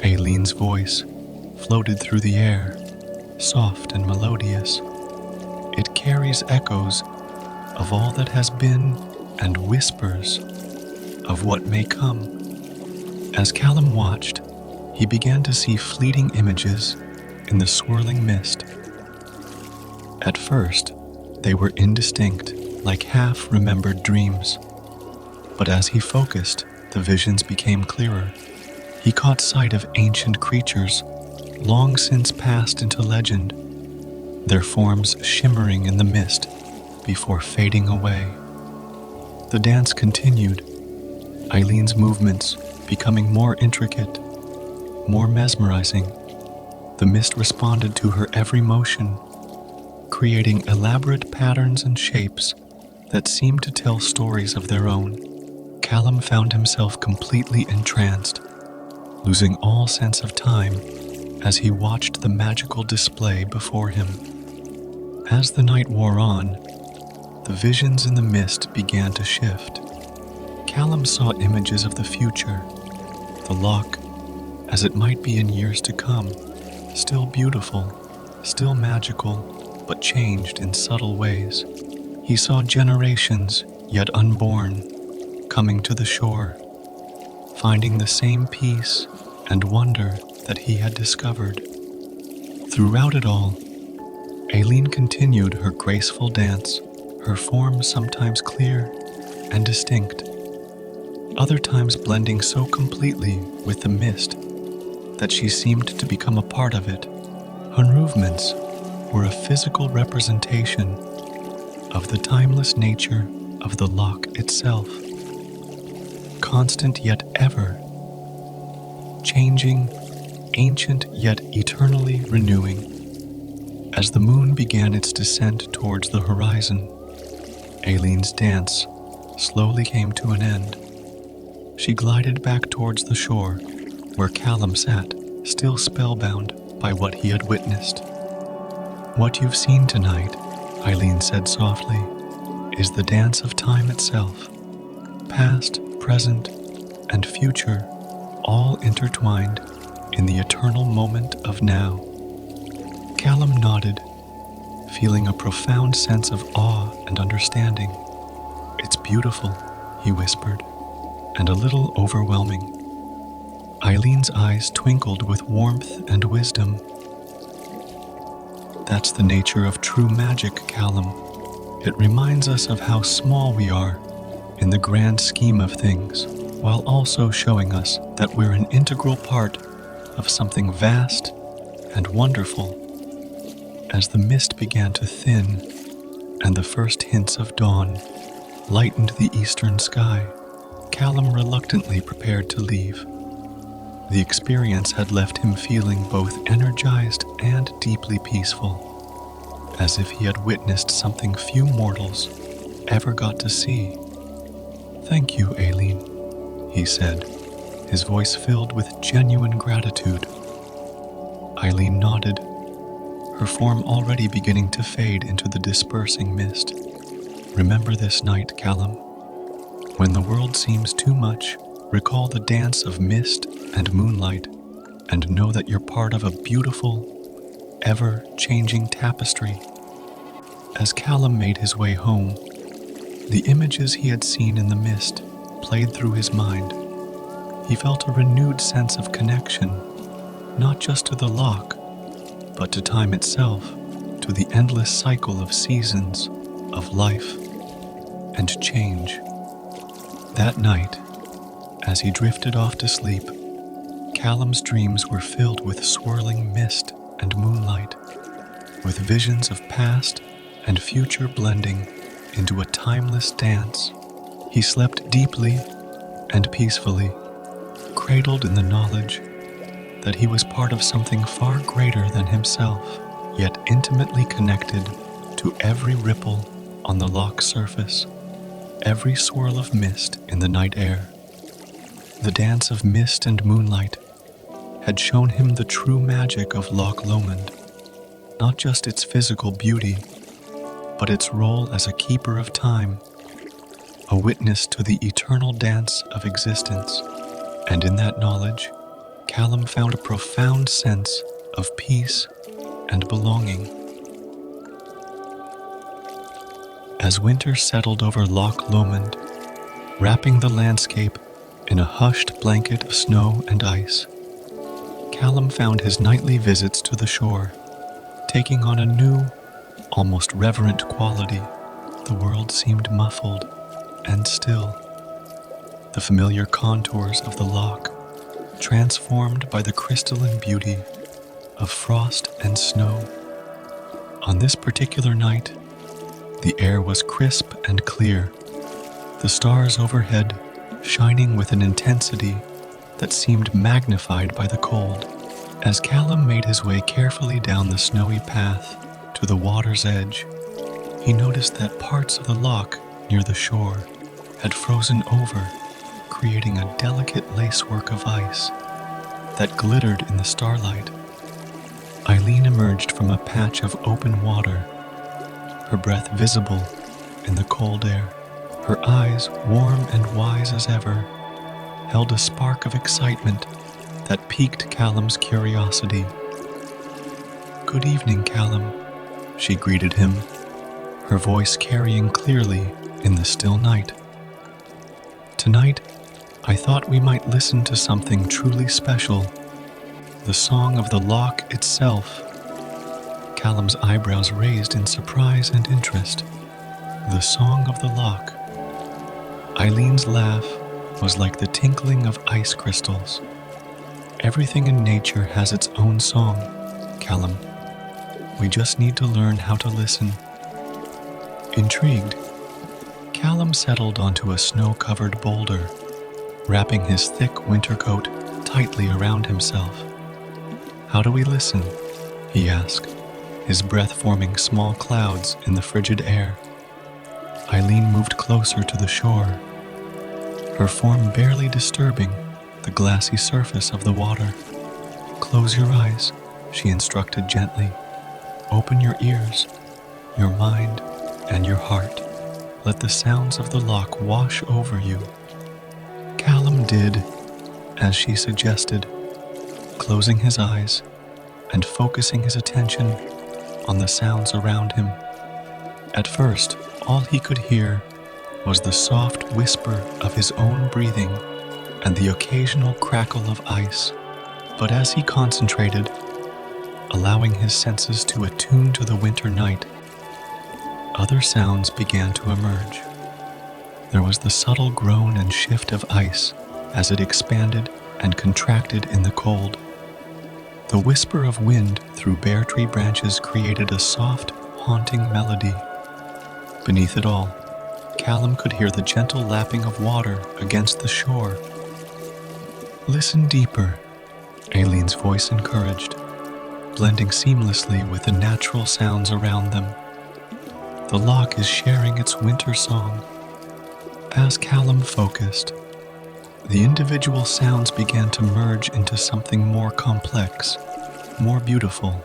Aileen's voice floated through the air, soft and melodious. It carries echoes of all that has been and whispers of what may come. As Callum watched, he began to see fleeting images in the swirling mist. At first, they were indistinct, like half-remembered dreams. But as he focused, the visions became clearer. He caught sight of ancient creatures, long since passed into legend, their forms shimmering in the mist before fading away. The dance continued, Eileen's movements becoming more intricate, more mesmerizing. The mist responded to her every motion, creating elaborate patterns and shapes that seemed to tell stories of their own. Callum found himself completely entranced, losing all sense of time as he watched the magical display before him. As the night wore on, the visions in the mist began to shift. Callum saw images of the future, the loch as it might be in years to come, still beautiful, still magical, but changed in subtle ways. He saw generations, yet unborn, coming to the shore, finding the same peace and wonder that he had discovered. Throughout it all, Aileen continued her graceful dance, her form sometimes clear and distinct, other times blending so completely with the mist that she seemed to become a part of it. Her movements were a physical representation of the timeless nature of the loch itself, constant yet ever changing, ancient yet eternally renewing. As the moon began its descent towards the horizon, Aileen's dance slowly came to an end. She glided back towards the shore, where Callum sat, still spellbound by what he had witnessed. "What you've seen tonight," Aileen said softly, "is the dance of time itself. Past, present, and future, all intertwined in the eternal moment of now." Callum nodded, feeling a profound sense of awe and understanding. "It's beautiful," he whispered, "and a little overwhelming." Eileen's eyes twinkled with warmth and wisdom. "That's the nature of true magic, Callum. It reminds us of how small we are in the grand scheme of things, while also showing us that we're an integral part of something vast and wonderful." As the mist began to thin and the first hints of dawn lightened the eastern sky, Callum reluctantly prepared to leave. The experience had left him feeling both energized and deeply peaceful, as if he had witnessed something few mortals ever got to see. "Thank you, Aileen," he said, his voice filled with genuine gratitude. Aileen nodded, her form already beginning to fade into the dispersing mist. "Remember this night, Callum. When the world seems too much, recall the dance of mist and moonlight, and know that you're part of a beautiful, ever-changing tapestry." As Callum made his way home, the images he had seen in the mist played through his mind. He felt a renewed sense of connection, not just to the loch, but to time itself, to the endless cycle of seasons, of life, and change. That night, as he drifted off to sleep, Callum's dreams were filled with swirling mist and moonlight, with visions of past and future blending into a timeless dance. He slept deeply and peacefully, cradled in the knowledge that he was part of something far greater than himself, yet intimately connected to every ripple on the loch surface. every swirl of mist in the night air. The dance of mist and moonlight had shown him the true magic of Loch Lomond, not just its physical beauty, but its role as a keeper of time, a witness to the eternal dance of existence. And in that knowledge, Callum found a profound sense of peace and belonging. As winter settled over Loch Lomond, wrapping the landscape in a hushed blanket of snow and ice, Callum found his nightly visits to the shore taking on a new, almost reverent quality. The world seemed muffled and still. The familiar contours of the loch, transformed by the crystalline beauty of frost and snow. On this particular night, the air was crisp and clear, the stars overhead shining with an intensity that seemed magnified by the cold. As Callum made his way carefully down the snowy path to the water's edge, he noticed that parts of the loch near the shore had frozen over, creating a delicate lacework of ice that glittered in the starlight. Eileen emerged from a patch of open water, her breath visible in the cold air. Her eyes, warm and wise as ever, held a spark of excitement that piqued Callum's curiosity. "Good evening, Callum," she greeted him, her voice carrying clearly in the still night. "Tonight, I thought we might listen to something truly special, the song of the loch itself." Callum's eyebrows raised in surprise and interest. The song of the loch. Eileen's laugh was like the tinkling of ice crystals. "Everything in nature has its own song, Callum. We just need to learn how to listen." Intrigued, Callum settled onto a snow-covered boulder, wrapping his thick winter coat tightly around himself. "How do we listen?" he asked, his breath forming small clouds in the frigid air. Eileen moved closer to the shore, her form barely disturbing the glassy surface of the water. "Close your eyes," she instructed gently. "Open your ears, your mind, and your heart. Let the sounds of the loch wash over you." Callum did as she suggested, closing his eyes and focusing his attention on the sounds around him. At first, all he could hear was the soft whisper of his own breathing and the occasional crackle of ice. But as he concentrated, allowing his senses to attune to the winter night, other sounds began to emerge. There was the subtle groan and shift of ice as it expanded and contracted in the cold. The whisper of wind through bare tree branches created a soft, haunting melody. Beneath it all, Callum could hear the gentle lapping of water against the shore. "Listen deeper," Eileen's voice encouraged, blending seamlessly with the natural sounds around them. "The loch is sharing its winter song." As Callum focused, the individual sounds began to merge into something more complex, more beautiful.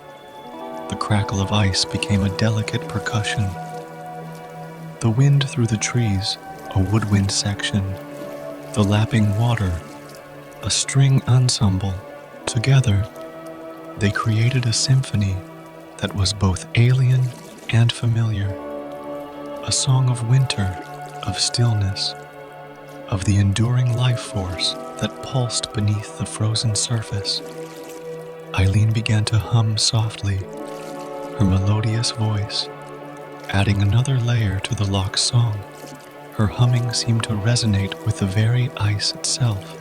The crackle of ice became a delicate percussion. The wind through the trees, a woodwind section. The lapping water, a string ensemble. Together, they created a symphony that was both alien and familiar. A song of winter, of stillness, of the enduring life force that pulsed beneath the frozen surface. Eileen began to hum softly, her melodious voice adding another layer to the loch's song. Her humming seemed to resonate with the very ice itself,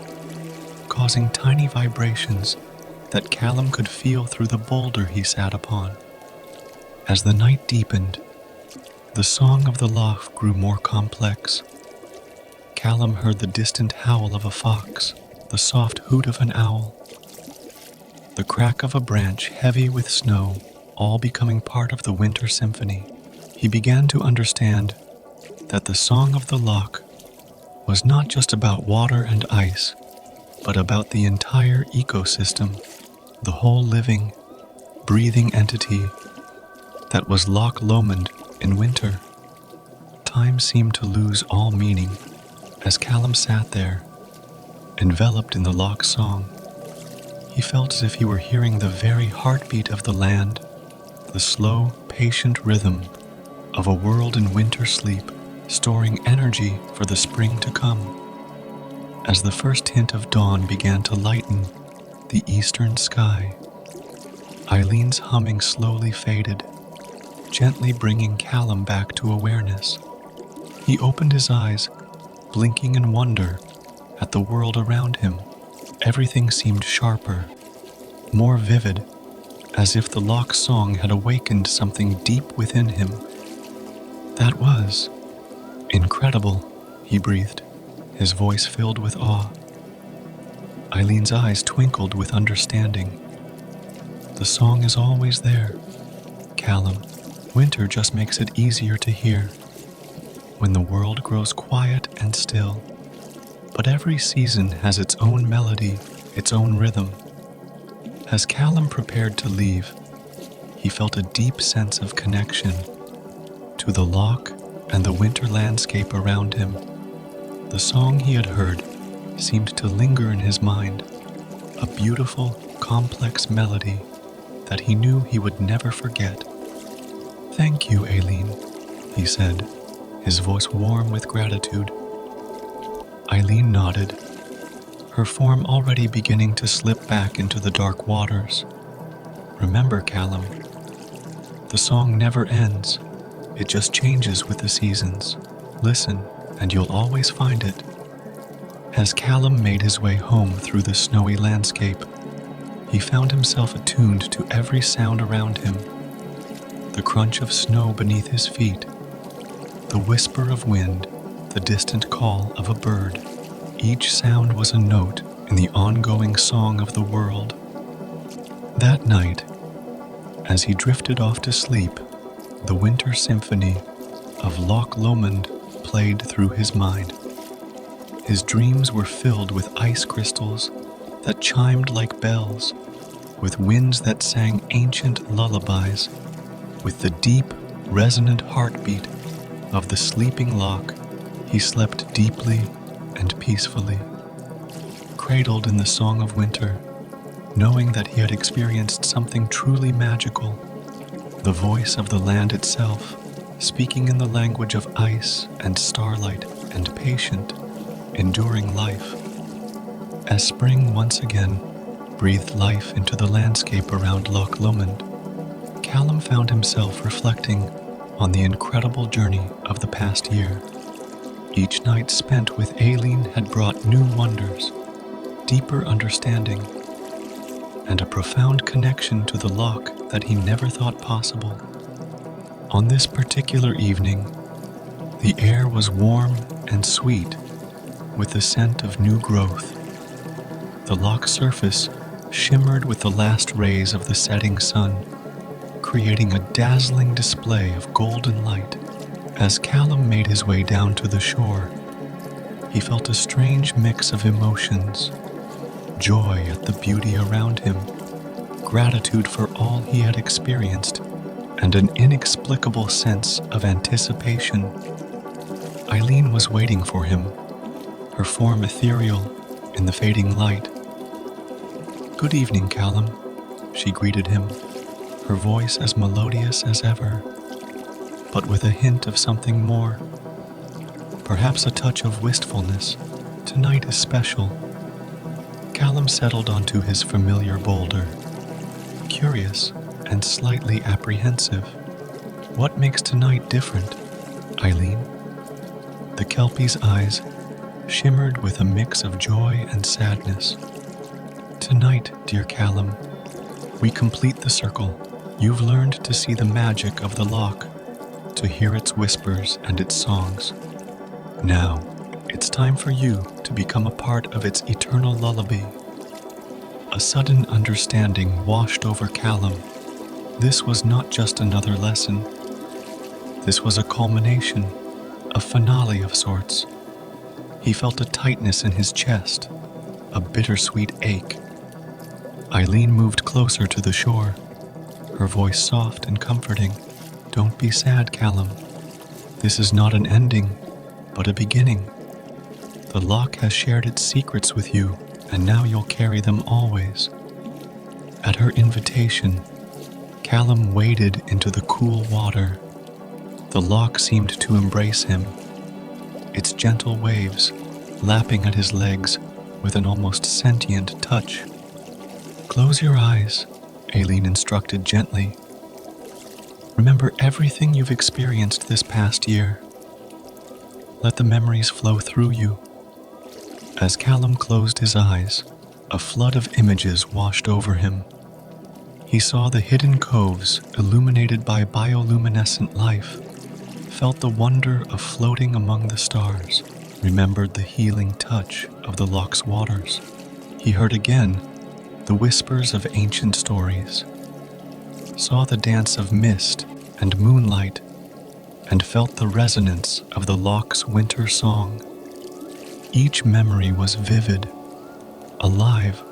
causing tiny vibrations that Callum could feel through the boulder he sat upon. As the night deepened, the song of the loch grew more complex. Callum heard the distant howl of a fox, the soft hoot of an owl, the crack of a branch heavy with snow, all becoming part of the winter symphony. He began to understand that the song of the loch was not just about water and ice, but about the entire ecosystem, the whole living, breathing entity that was Loch Lomond in winter. Time seemed to lose all meaning as Callum sat there, enveloped in the loch song. He felt as if he were hearing the very heartbeat of the land, the slow, patient rhythm of a world in winter sleep, storing energy for the spring to come. As the first hint of dawn began to lighten the eastern sky, Eileen's humming slowly faded, gently bringing Callum back to awareness. He opened his eyes, blinking in wonder at the world around him. Everything seemed sharper, more vivid, as if the loch song had awakened something deep within him. That was incredible, he breathed, his voice filled with awe. Eileen's eyes twinkled with understanding. The song is always there, Callum. Winter just makes it easier to hear, when the world grows quiet and still. But every season has its own melody, its own rhythm. As Callum prepared to leave, he felt a deep sense of connection to the loch and the winter landscape around him. The song he had heard seemed to linger in his mind, a beautiful, complex melody that he knew he would never forget. "Thank you, Aileen," he said, his voice warm with gratitude. Eileen nodded, her form already beginning to slip back into the dark waters. "Remember, Callum, the song never ends. It just changes with the seasons. Listen, and you'll always find it." As Callum made his way home through the snowy landscape, he found himself attuned to every sound around him. The crunch of snow beneath his feet, the whisper of wind, the distant call of a bird. Each sound was a note in the ongoing song of the world. That night, as he drifted off to sleep, the winter symphony of Loch Lomond played through his mind. His dreams were filled with ice crystals that chimed like bells, with winds that sang ancient lullabies, with the deep, resonant heartbeat of the sleeping loch. He slept deeply and peacefully, cradled in the song of winter, knowing that he had experienced something truly magical, the voice of the land itself, speaking in the language of ice and starlight and patient, enduring life. As spring once again breathed life into the landscape around Loch Lomond, Callum found himself reflecting on the incredible journey of the past year. Each night spent with Aileen had brought new wonders, deeper understanding, and a profound connection to the loch that he never thought possible. On this particular evening, the air was warm and sweet, with the scent of new growth. The loch surface shimmered with the last rays of the setting sun, creating a dazzling display of golden light. As Callum made his way down to the shore, he felt a strange mix of emotions: joy at the beauty around him, gratitude for all he had experienced, and an inexplicable sense of anticipation. Eileen was waiting for him, her form ethereal in the fading light. "Good evening, Callum," she greeted him, her voice as melodious as ever, but with a hint of something more, perhaps a touch of wistfulness. "Tonight is special." Callum settled onto his familiar boulder, curious and slightly apprehensive. "What makes tonight different, Eileen?" The Kelpie's eyes shimmered with a mix of joy and sadness. "Tonight, dear Callum, we complete the circle. You've learned to see the magic of the loch, to hear its whispers and its songs. Now, it's time for you to become a part of its eternal lullaby." A sudden understanding washed over Callum. This was not just another lesson. This was a culmination, a finale of sorts. He felt a tightness in his chest, a bittersweet ache. Eileen moved closer to the shore, her voice soft and comforting. "Don't be sad, Callum. This is not an ending, but a beginning. The loch has shared its secrets with you, and now you'll carry them always." At her invitation, Callum waded into the cool water. The loch seemed to embrace him, its gentle waves lapping at his legs with an almost sentient touch. "Close your eyes," Aileen instructed gently. "Remember everything you've experienced this past year. Let the memories flow through you." As Callum closed his eyes, a flood of images washed over him. He saw the hidden coves illuminated by bioluminescent life, felt the wonder of floating among the stars, remembered the healing touch of the loch's waters. He heard again the whispers of ancient stories, saw the dance of mist and moonlight, and felt the resonance of the loch's winter song. Each memory was vivid, alive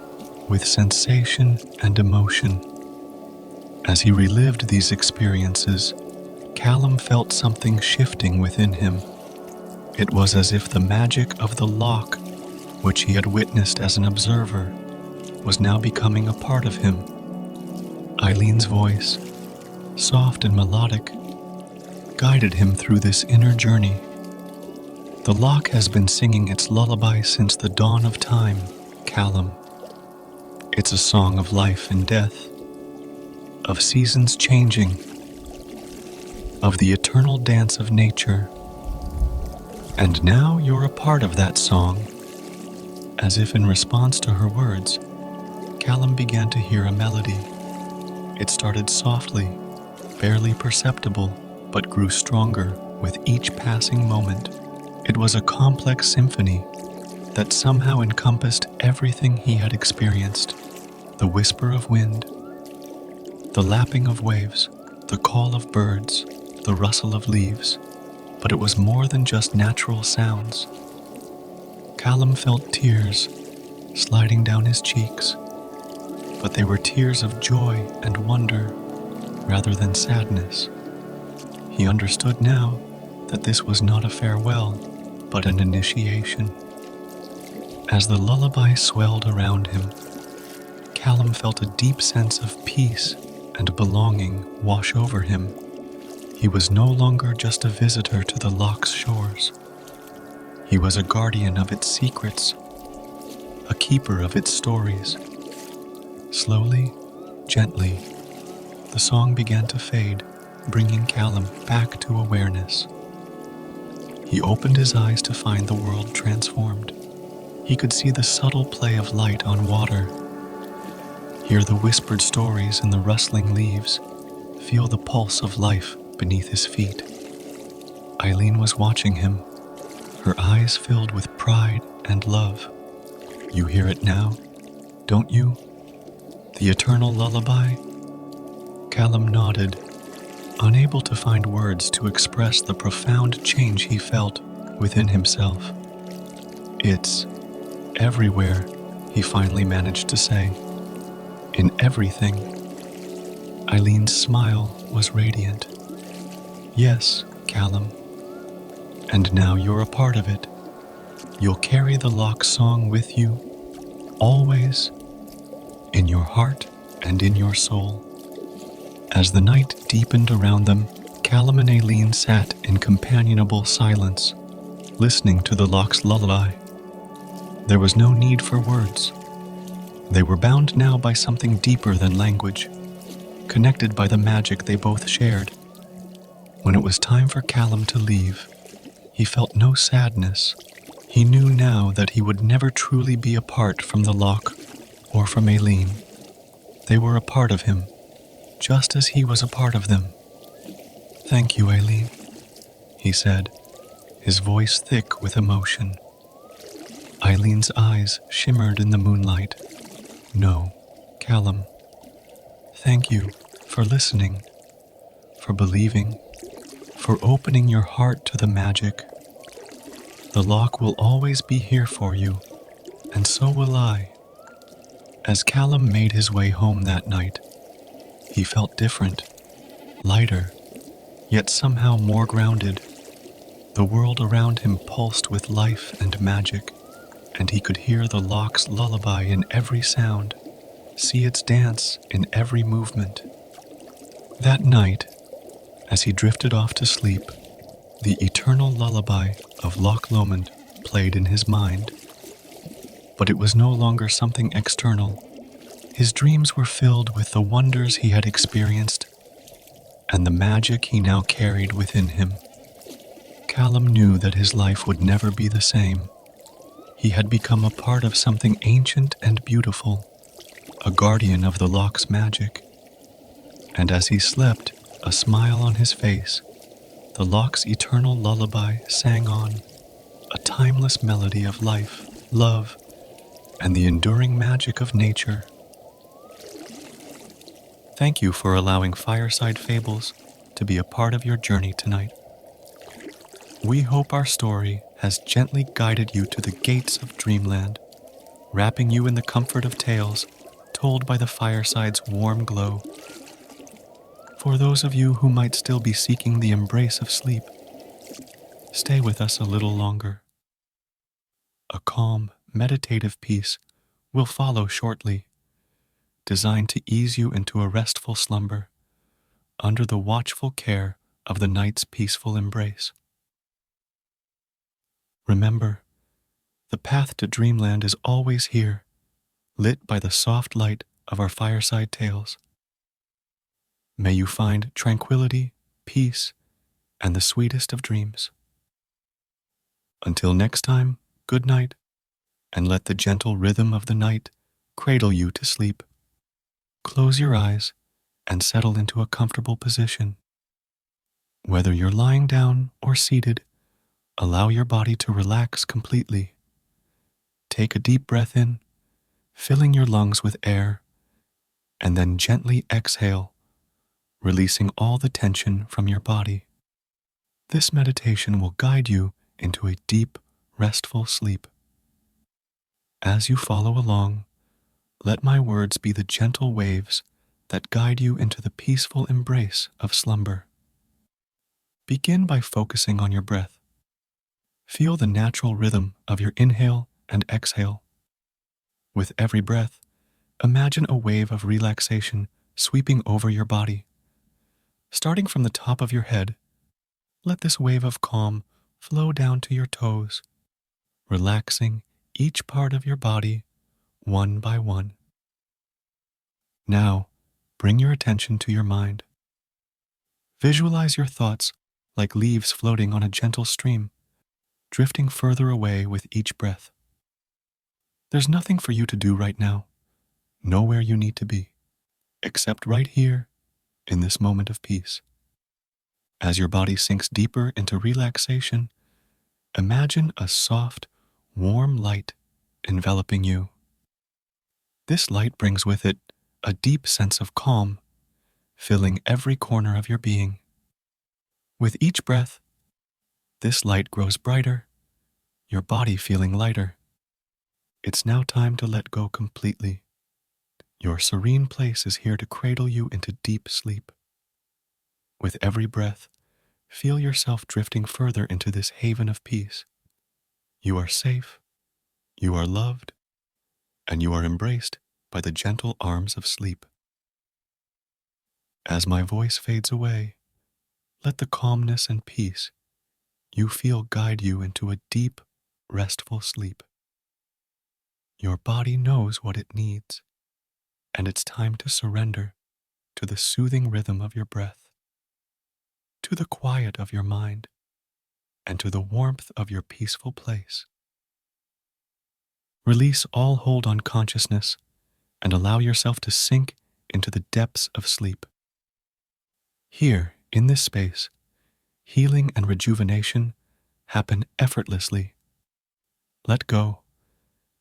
with sensation and emotion. As he relived these experiences, Callum felt something shifting within him. It was as if the magic of the loch, which he had witnessed as an observer, was now becoming a part of him. Eileen's voice, soft and melodic, guided him through this inner journey. "The loch has been singing its lullaby since the dawn of time, Callum. It's a song of life and death, of seasons changing, of the eternal dance of nature. And now you're a part of that song." As if in response to her words, Callum began to hear a melody. It started softly, barely perceptible, but grew stronger with each passing moment. It was a complex symphony that somehow encompassed everything he had experienced: the whisper of wind, the lapping of waves, the call of birds, the rustle of leaves. But it was more than just natural sounds. Callum felt tears sliding down his cheeks, but they were tears of joy and wonder rather than sadness. He understood now that this was not a farewell, but an initiation. As the lullaby swelled around him, Callum felt a deep sense of peace and belonging wash over him. He was no longer just a visitor to the loch's shores. He was a guardian of its secrets, a keeper of its stories. Slowly, gently, the song began to fade, bringing Callum back to awareness. He opened his eyes to find the world transformed. He could see the subtle play of light on water, hear the whispered stories in the rustling leaves, feel the pulse of life beneath his feet. Eileen was watching him, her eyes filled with pride and love. "You hear it now, don't you? The eternal lullaby?" Callum nodded, unable to find words to express the profound change he felt within himself. "It's everywhere," he finally managed to say. "In everything." Eileen's smile was radiant. "Yes, Callum. And now you're a part of it. You'll carry the loch song with you, always, in your heart and in your soul." As the night deepened around them, Callum and Aileen sat in companionable silence, listening to the loch's lullaby. There was no need for words. They were bound now by something deeper than language, connected by the magic they both shared. When it was time for Callum to leave, he felt no sadness. He knew now that he would never truly be apart from the loch or from Aileen. They were a part of him, just as he was a part of them. "Thank you, Aileen," he said, his voice thick with emotion. Eileen's eyes shimmered in the moonlight. "No, Callum. Thank you for listening, for believing, for opening your heart to the magic The loch will always be here for you, and so will I. As Callum made his way home that night, he felt different, lighter, yet somehow more grounded. The world around him pulsed with life and magic, and he could hear the loch's lullaby in every sound, see its dance in every movement. That night, as he drifted off to sleep, the eternal lullaby of Loch Lomond played in his mind. But it was no longer something external. His dreams were filled with the wonders he had experienced and the magic he now carried within him. Callum knew that his life would never be the same. He had become a part of something ancient and beautiful, a guardian of the loch's magic. And as he slept, a smile on his face, the loch's eternal lullaby sang on, a timeless melody of life, love, and the enduring magic of nature. Thank you for allowing Fireside Fables to be a part of your journey tonight. We hope our story has gently guided you to the gates of dreamland, wrapping you in the comfort of tales told by the fireside's warm glow. For those of you who might still be seeking the embrace of sleep, stay with us a little longer. A calm, meditative peace will follow shortly, designed to ease you into a restful slumber under the watchful care of the night's peaceful embrace. Remember, the path to dreamland is always here, lit by the soft light of our fireside tales. May you find tranquility, peace, and the sweetest of dreams. Until next time, good night, and let the gentle rhythm of the night cradle you to sleep. Close your eyes and settle into a comfortable position. Whether you're lying down or seated, allow your body to relax completely. Take a deep breath in, filling your lungs with air, and then gently exhale, releasing all the tension from your body. This meditation will guide you into a deep, restful sleep. As you follow along, let my words be the gentle waves that guide you into the peaceful embrace of slumber. Begin by focusing on your breath. Feel the natural rhythm of your inhale and exhale. With every breath, imagine a wave of relaxation sweeping over your body. Starting from the top of your head, let this wave of calm flow down to your toes, relaxing each part of your body one by one. Now, bring your attention to your mind. Visualize your thoughts like leaves floating on a gentle stream, drifting further away with each breath. There's nothing for you to do right now, nowhere you need to be, except right here in this moment of peace. As your body sinks deeper into relaxation, imagine a soft, warm light enveloping you. This light brings with it a deep sense of calm, filling every corner of your being. With each breath, this light grows brighter, your body feeling lighter. It's now time to let go completely. Your serene place is here to cradle you into deep sleep. With every breath, feel yourself drifting further into this haven of peace. You are safe, you are loved, and you are embraced by the gentle arms of sleep. As my voice fades away, let the calmness and peace you feel guide you into a deep, restful sleep. Your body knows what it needs, and it's time to surrender to the soothing rhythm of your breath, to the quiet of your mind, and to the warmth of your peaceful place. Release all hold on consciousness and allow yourself to sink into the depths of sleep. Here, in this space, healing and rejuvenation happen effortlessly. Let go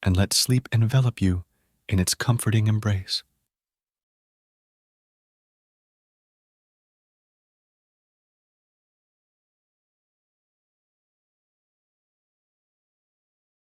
and let sleep envelop you in its comforting embrace.